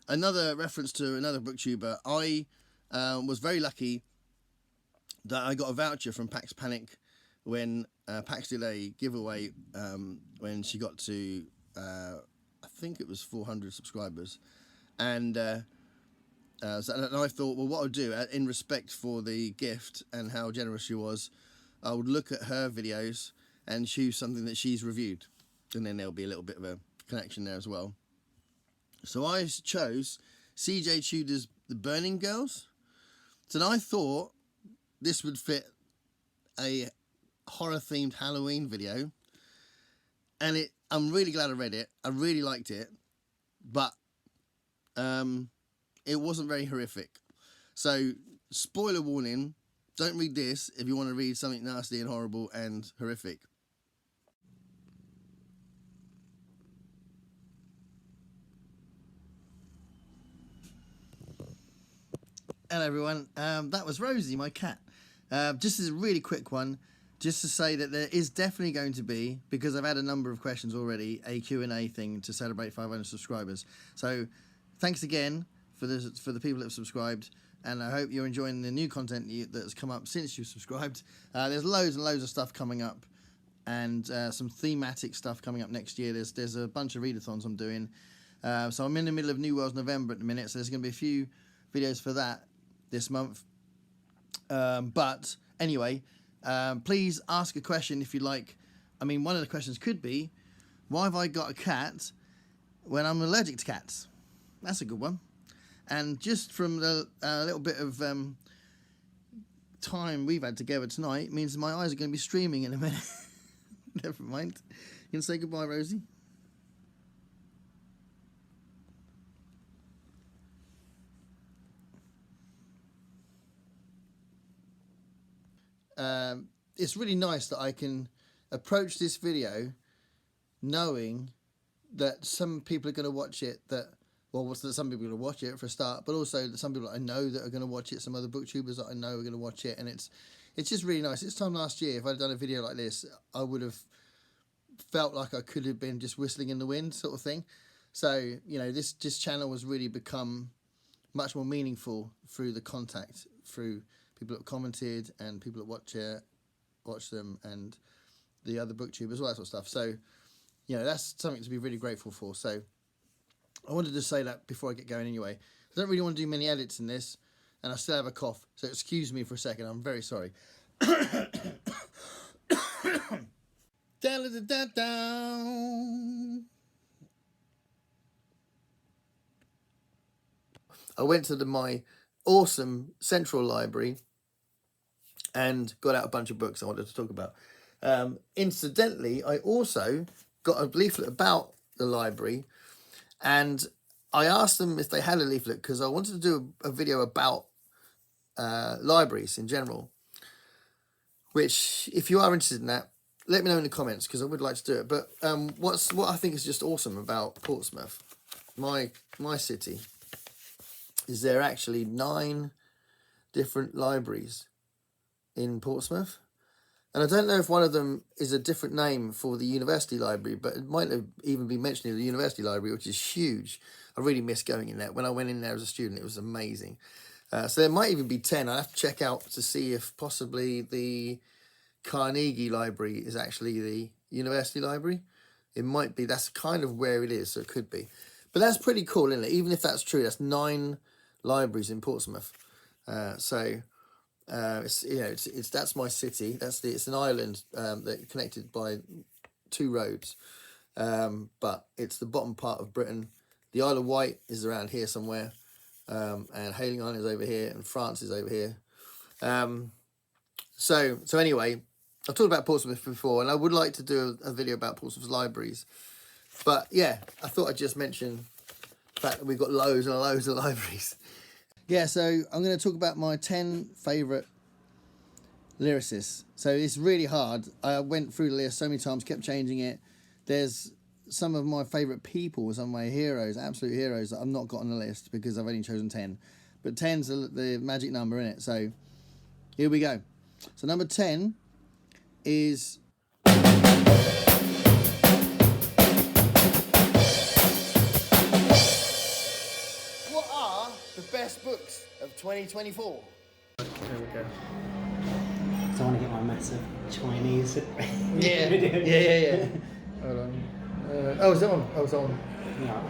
another reference to another booktuber. I was very lucky that I got a voucher from Pax Panic when Pax did a giveaway when she got to, I think it was 400 subscribers. And so and I thought, well, what I'll do, in respect for the gift and how generous she was, I would look at her videos and choose something that she's reviewed. And then there'll be a little bit of a connection there as well. So I chose CJ Tudor's The Burning Girls. So then I thought this would fit a horror-themed Halloween video. And I'm really glad I read it. I really liked it. But it wasn't very horrific. So, spoiler warning, don't read this if you want to read something nasty and horrible and horrific. Hello everyone, that was Rosie, my cat. Just as a really quick one, just to say that there is definitely going to be, because I've had a number of questions already, a Q&A thing to celebrate 500 subscribers. So thanks again for the people that have subscribed, and I hope you're enjoying the new content that's come up since you've subscribed. There's loads and loads of stuff coming up, and some thematic stuff coming up next year. There's a bunch of readathons I'm doing. So I'm in the middle of New Worlds November at the minute, so there's going to be a few videos for that this month. But anyway, please ask a question if you like. I mean, one of the questions could be, why have I got a cat when I'm allergic to cats? That's a good one. And just from the little bit of time we've had together tonight means my eyes are going to be streaming in a minute. Never mind. You can say goodbye, Rosie. It's really nice that I can approach this video knowing that some people are going to watch it, some people are going to watch it for a start, but also that some people I know that are going to watch it, some other booktubers that I know are going to watch it, and it's just really nice. This time last year, if I'd done a video like this, I would have felt like I could have been just whistling in the wind sort of thing. So, you know, this channel has really become much more meaningful through the contact, through people that have commented and people that watch them, and the other booktubers, all that sort of stuff. So, you know, that's something to be really grateful for. So I wanted to say that before I get going anyway. I don't really want to do many edits in this, and I still have a cough, so excuse me for a second. I'm very sorry. I went to my awesome central library and got out a bunch of books I wanted to talk about. Incidentally, I also got a leaflet about the library, and I asked them if they had a leaflet because I wanted to do a video about libraries in general, which, if you are interested in that, let me know in the comments because I would like to do it. But what I think is just awesome about Portsmouth, my city, is there are actually 9 different libraries in Portsmouth. And I don't know if one of them is a different name for the university library, but it might have even been mentioning the university library, which is huge. I really miss going in there. When I went in there as a student, it was amazing. So there might even be 10. I have to check out to see if possibly the Carnegie Library is actually the university library. It might be. That's kind of where it is, so it could be. But that's pretty cool, isn't it? Even if that's true, that's 9 libraries in Portsmouth. It's that's my city. It's an island that connected by 2 roads, but it's the bottom part of Britain. The Isle of Wight is around here somewhere, and Hailing On is over here, and France is over here. So anyway, I've talked about Portsmouth before, and I would like to do a video about Portsmouth's libraries. But yeah, I thought I'd just mention the fact that we've got loads and loads of libraries. Yeah, so I'm going to talk about my 10 favourite lyricists. So it's really hard. I went through the list so many times, kept changing it. There's some of my favourite people, some of my heroes, absolute heroes that I've not got on the list because I've only chosen 10. But 10's the magic number, isn't it? So here we go. So number 10 is... What are the best books of 2024? There we go. So I want to get my massive Chinese. Yeah. Hold on. Oh, it's on. Oh, it's on. Yeah.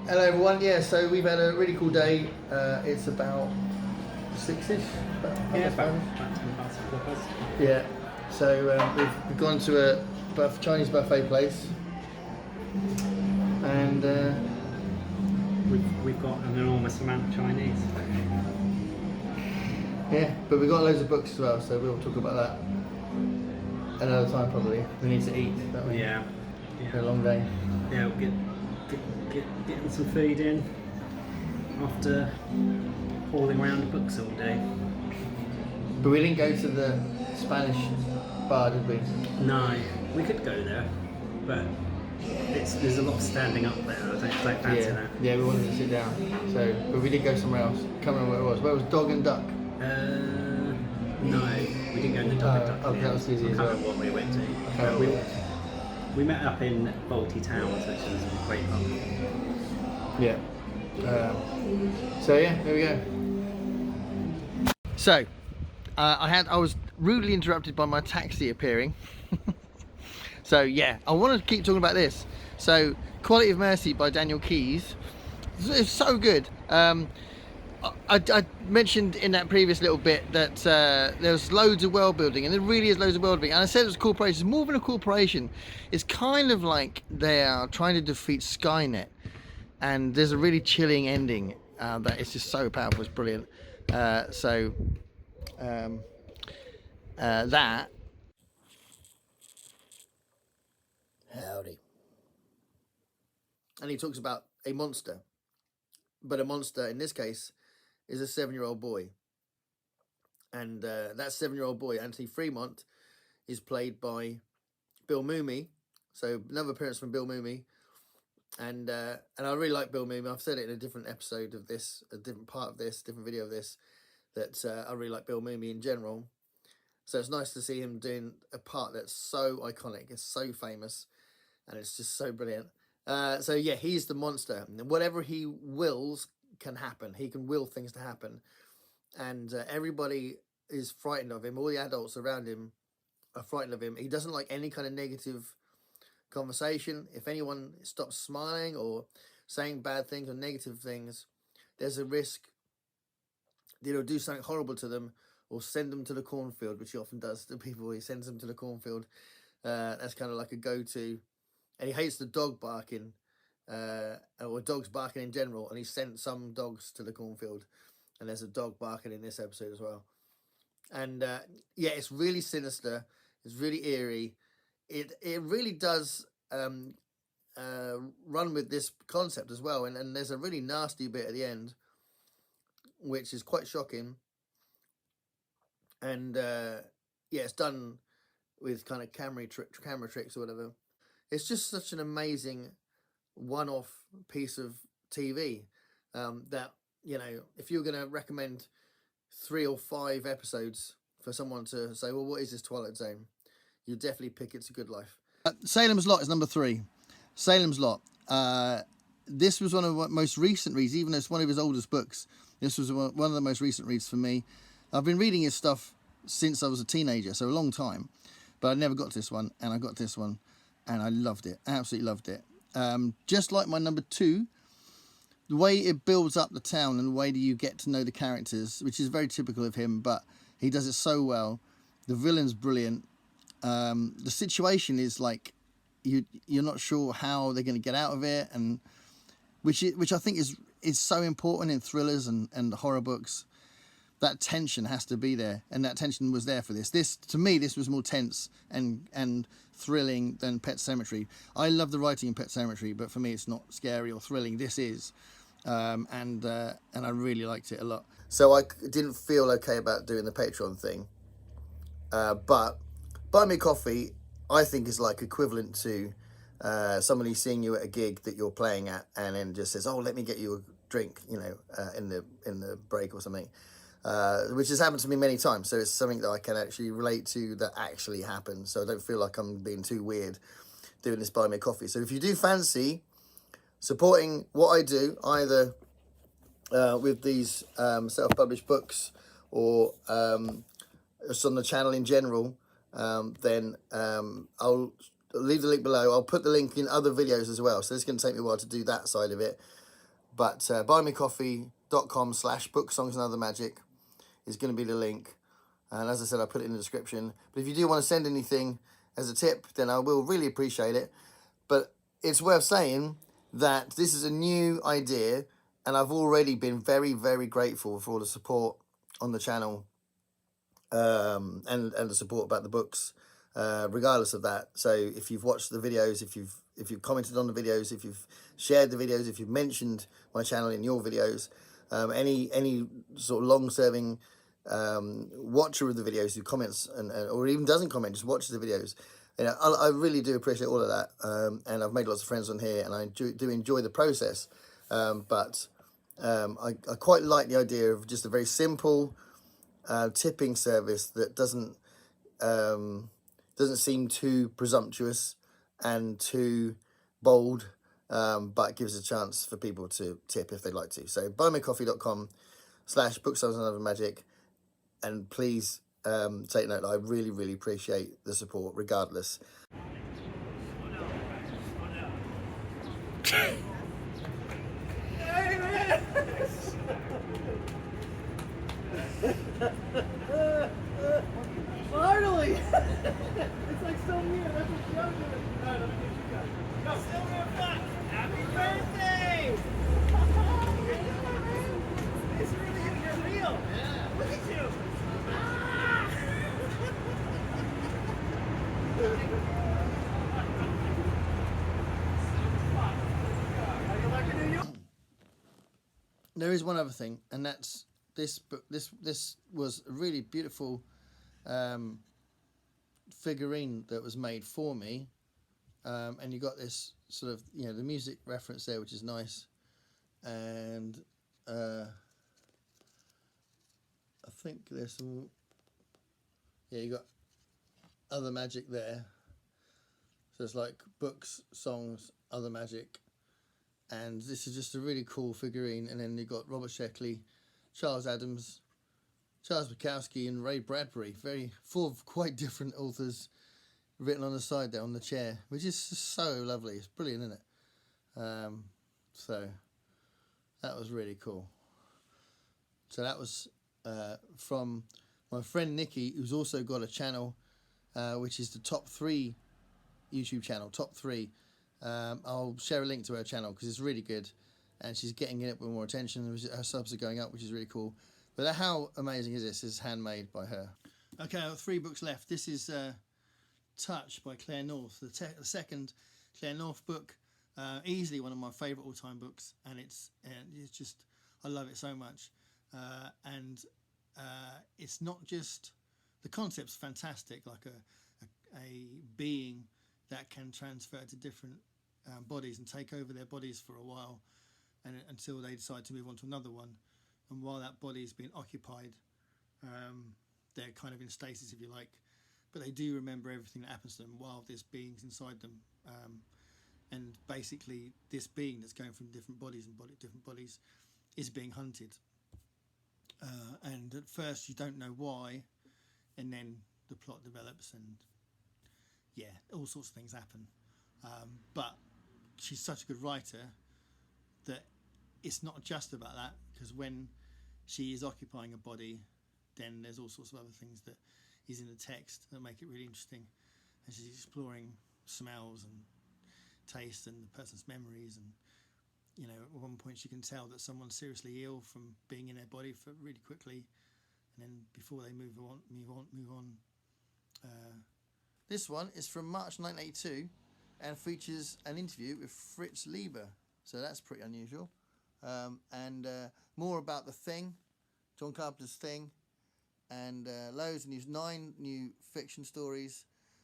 Hello, everyone. Yeah, so we've had a really cool day. It's about 6-ish. About 10 past the bus. Yeah. So we've gone to a Chinese buffet place, and We've got an enormous amount of Chinese. yeah, but we've got loads of books as well. So we'll talk about that another time probably. We need to eat, don't we? Yeah. It's been a long day. Yeah, we'll getting some food in after hauling around books all day. But we didn't go to the Spanish bar, did we? No, we could go there, but there's a lot of standing up there. I don't fancy that. Yeah, we wanted to sit down. So, but we did go somewhere else. Can't remember where it was. Where was Dog and Duck? No, we didn't go in the Dog and Duck. Oh, that was easy I as can't well. remember what we went to. Okay, We met up in Balti Towers, which is a great pub. yeah. So yeah, there we go. So, I was rudely interrupted by my taxi appearing. So yeah, I want to keep talking about this. So, Quality of Mercy by Daniel Keyes. It's so good. I mentioned in that previous little bit that there's loads of world building, and there really is loads of world building. And I said it was a corporation. It's more than a corporation. It's kind of like they are trying to defeat Skynet, and there's a really chilling ending that is just so powerful. It's brilliant. That. Howdy. And he talks about a monster, but a monster in this case is a 7-year-old boy, and that 7-year-old boy, Anthony Fremont, is played by Bill Mumy. So another appearance from Bill Mumy, and I really like Bill Mumy. I've said it in a different episode of this, a different part of this, different video of this, that I really like Bill Mumy in general. So it's nice to see him doing a part that's so iconic, it's so famous, and it's just so brilliant. So yeah, he's the monster, and whatever he wills can happen. He can will things to happen, and everybody is frightened of him. All the adults around him are frightened of him. He doesn't like any kind of negative conversation. If anyone stops smiling or saying bad things or negative things, there's a risk that he'll do something horrible to them or send them to the cornfield, which he often does to people. He sends them to the cornfield. That's kind of like a go-to. And he hates the dog barking, or dogs barking in general, and he sent some dogs to the cornfield, and there's a dog barking in this episode as well. And yeah, it's really sinister, it's really eerie. It really does run with this concept as well, and there's a really nasty bit at the end, which is quite shocking. And yeah, it's done with kind of camera tricks or whatever. It's just such an amazing one-off piece of TV that, you know, if you're going to recommend 3 or 5 episodes for someone to say, well, what is this Twilight Zone? You definitely pick It's a Good Life. Salem's Lot is number 3. Salem's Lot. This was one of the most recent reads, even though it's one of his oldest books. This was one of the most recent reads for me. I've been reading his stuff since I was a teenager, so a long time. But I never got to this one, and I got this one. And I loved it, absolutely loved it. Just like my number 2, the way it builds up the town and the way that you get to know the characters, which is very typical of him, but he does it so well. The villain's brilliant. The situation is like you're not sure how they're going to get out of it, and which I think is is so important in thrillers and horror books. That tension has to be there, and that tension was there for this. This, to me, this was more tense and thrilling than Pet Sematary. I love the writing in Pet Sematary, but for me, it's not scary or thrilling. This is, and I really liked it a lot. So I didn't feel okay about doing the Patreon thing, but Buy Me Coffee, I think, is like equivalent to somebody seeing you at a gig that you're playing at, and then just says, "Oh, let me get you a drink," you know, in the break or something. Which has happened to me many times, so it's something that I can actually relate to that actually happened, so I don't feel like I'm being too weird doing this Buy Me a Coffee. So if you do fancy supporting what I do, either with these self-published books or just on the channel in general, then I'll leave the link below. I'll put the link in other videos as well, so it's going to take me a while to do that side of it. But buymecoffee.com/booksongsanothermagic is going to be the link, and as I said, I'll put it in the description. But if you do want to send anything as a tip, then I will really appreciate it. But it's worth saying that this is a new idea, and I've already been very, very grateful for all the support on the channel, and the support about the books, regardless of that. So if you've watched the videos, if you've commented on the videos, if you've shared the videos, if you've mentioned my channel in your videos, any sort of long-serving watcher of the videos who comments or even doesn't comment, just watches the videos, you know, I really do appreciate all of that, and I've made lots of friends on here, and I do enjoy the process, but I quite like the idea of just a very simple tipping service that doesn't seem too presumptuous and too bold, but gives a chance for people to tip if they'd like to. So buymecoffee.com/booksongsanothermagic, and please take note that I really, really appreciate the support regardless. Finally! It's like so weird. That's what I'm doing. All right, let me get you guys. Go, Silver Fox! Happy birthday! It's really gonna get real. Yeah. Look at you. There is one other thing, and that's this book. This was a really beautiful figurine that was made for me, and you got this sort of, you know, the music reference there, which is nice, and I think there's some, yeah, you got other magic there, so it's like books, songs, other magic, and this is just a really cool figurine. And then you got Robert Sheckley, Charles Adams, Charles Bukowski, and Ray Bradbury, four quite different authors written on the side there on the chair, which is so lovely. It's brilliant, isn't it? So that was really cool. So that was from my friend Nikki, who's also got a channel, which is the Top 3 YouTube channel, Top 3. I'll share a link to her channel because it's really good, and she's getting it with more attention. Her subs are going up, which is really cool. But how amazing is this? It's handmade by her. Okay, I have 3 books left. This is Touch by Claire North, the second Claire North book. Easily one of my favourite all-time books, and it's just, I love it so much. And it's not just, the concept's fantastic, like a being that can transfer to different bodies and take over their bodies for a while, and until they decide to move on to another one. And while that body's been occupied, they're kind of in stasis, if you like, but they do remember everything that happens to them while this being's inside them. And basically, this being that's going from different bodies is being hunted. And at first you don't know why, and then the plot develops, and yeah, all sorts of things happen. But she's such a good writer that it's not just about that, because when she is occupying a body, then there's all sorts of other things that is in the text that make it really interesting, and she's exploring smells and taste and the person's memories, and you know, at one point you can tell that someone's seriously ill from being in their body for really quickly, and then before they move on. This one is from March 1982 and features an interview with Fritz Lieber, so that's pretty unusual. And more about The Thing, John Carpenter's Thing, and loads of news, 9 new fiction stories.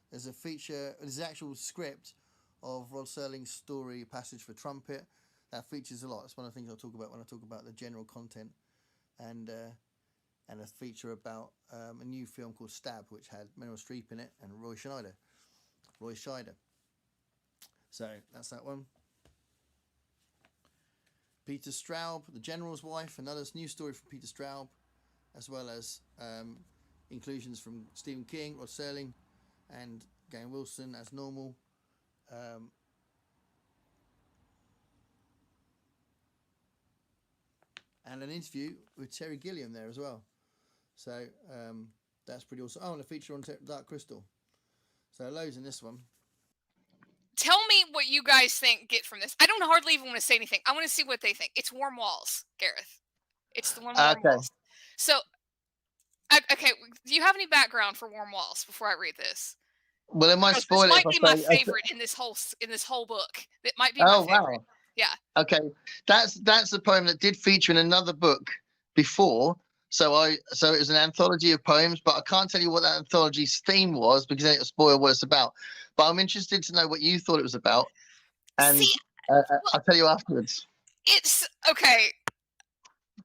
There's a feature, there's an actual script of Rod Serling's story, Passage for Trumpet. That features a lot. It's one of the things I'll talk about when I talk about the general content. And a feature about a new film called Stab, which had Meryl Streep in it and Roy Scheider. So that's that one. Peter Straub, The General's Wife, another new story from Peter Straub, as well as inclusions from Stephen King, Rod Serling, and Gavin Wilson as normal. And an interview with Terry Gilliam there as well. So that's pretty awesome. Oh, and a feature on Dark Crystal. So loads in this one. Tell me what you guys get from this. I don't hardly even want to say anything. I want to see what they think. It's Warm Walls, Gareth. It's the one Warm Walls. So, okay, do you have any background for Warm Walls before I read this? Well, it might spoil it. This might be my favorite in this whole book. It might be my favorite. Wow. Yeah. Okay, that's a poem that did feature in another book before. So it was an anthology of poems, but I can't tell you what that anthology's theme was because then it'll spoil what it's about. But I'm interested to know what you thought it was about, and I'll tell you afterwards. It's okay.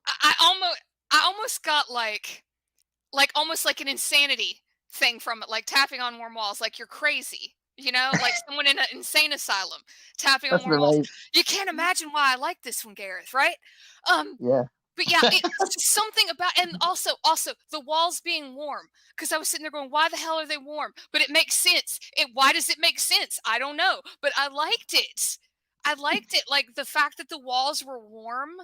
I almost got like almost like an insanity thing from it, like tapping on warm walls, like you're crazy. You know, like someone in an insane asylum tapping on warm walls. You can't imagine why I like this one, Gareth, right? Yeah. But yeah, it's something about, and also the walls being warm, because I was sitting there going, why the hell are they warm? But it makes sense. Why does it make sense? I don't know, but I liked it. Like the fact that the walls were warm.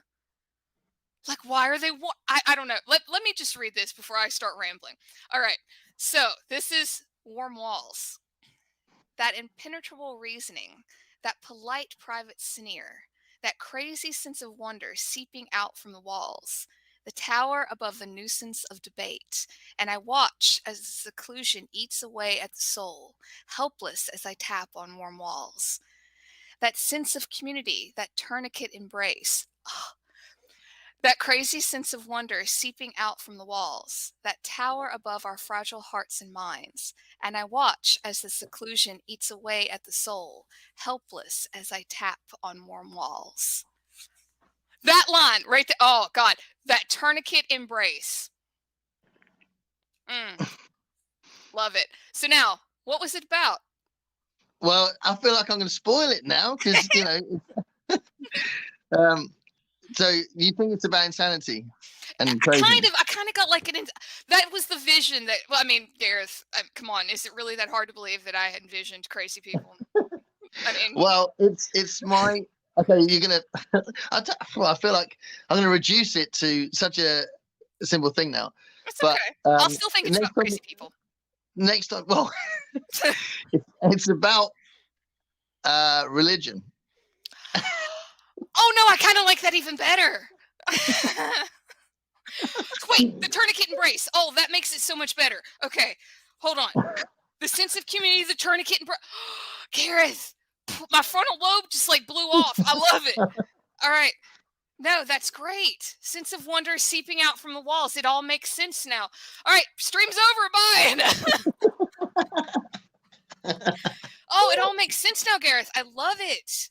Like, why are they warm? I don't know. Let me just read this before I start rambling. All right. So this is Warm Walls. That impenetrable reasoning, that polite private sneer, that crazy sense of wonder seeping out from the walls, the tower above the nuisance of debate, and I watch as the seclusion eats away at the soul, helpless as I tap on warm walls. That sense of community, that tourniquet embrace, that crazy sense of wonder seeping out from the walls, that tower above our fragile hearts and minds, and I watch as the seclusion eats away at the soul, helpless as I tap on warm walls. That line right there, oh God, that tourniquet embrace. Love it. So now, what was it about? Well, I feel like I'm going to spoil it now because, you know, so you think it's about insanity and crazy? I kind of got like that was the vision that, well, I mean, Gareth, come on, is it really that hard to believe that I had envisioned crazy people? I mean, well, it's my, okay, you're going to, I feel like I'm going to reduce it to such a simple thing now. It's okay. I'll still think it's about crazy people. Next time, well, it's about religion. Oh no, I kind of like that even better. Wait, the tourniquet embrace. Oh, that makes it so much better. Okay, hold on. The sense of community, the tourniquet embrace. Gareth, my frontal lobe just like blew off. I love it. All right. No, that's great. Sense of wonder seeping out from the walls. It all makes sense now. All right, stream's over. Bye. Oh, it all makes sense now, Gareth. I love it.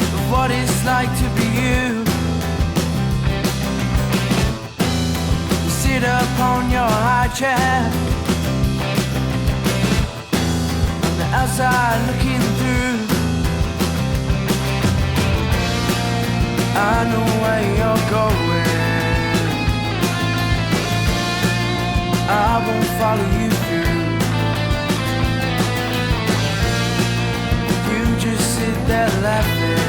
Of what it's like to be you. You sit up on your high chair on the outside looking through. I know where you're going. I won't follow you through. You just sit there laughing.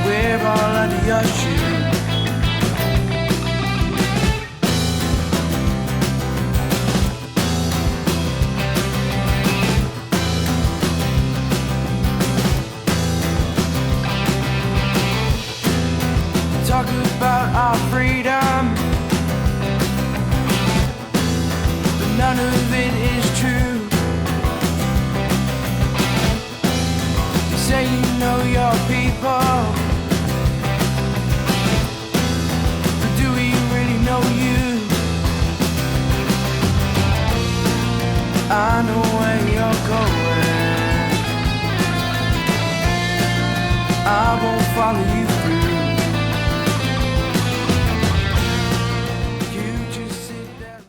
We're all under your shoe. Talk about our freedom, but none of it is true. You say you know your people, but do we really know you? I know where you're going. I won't follow you.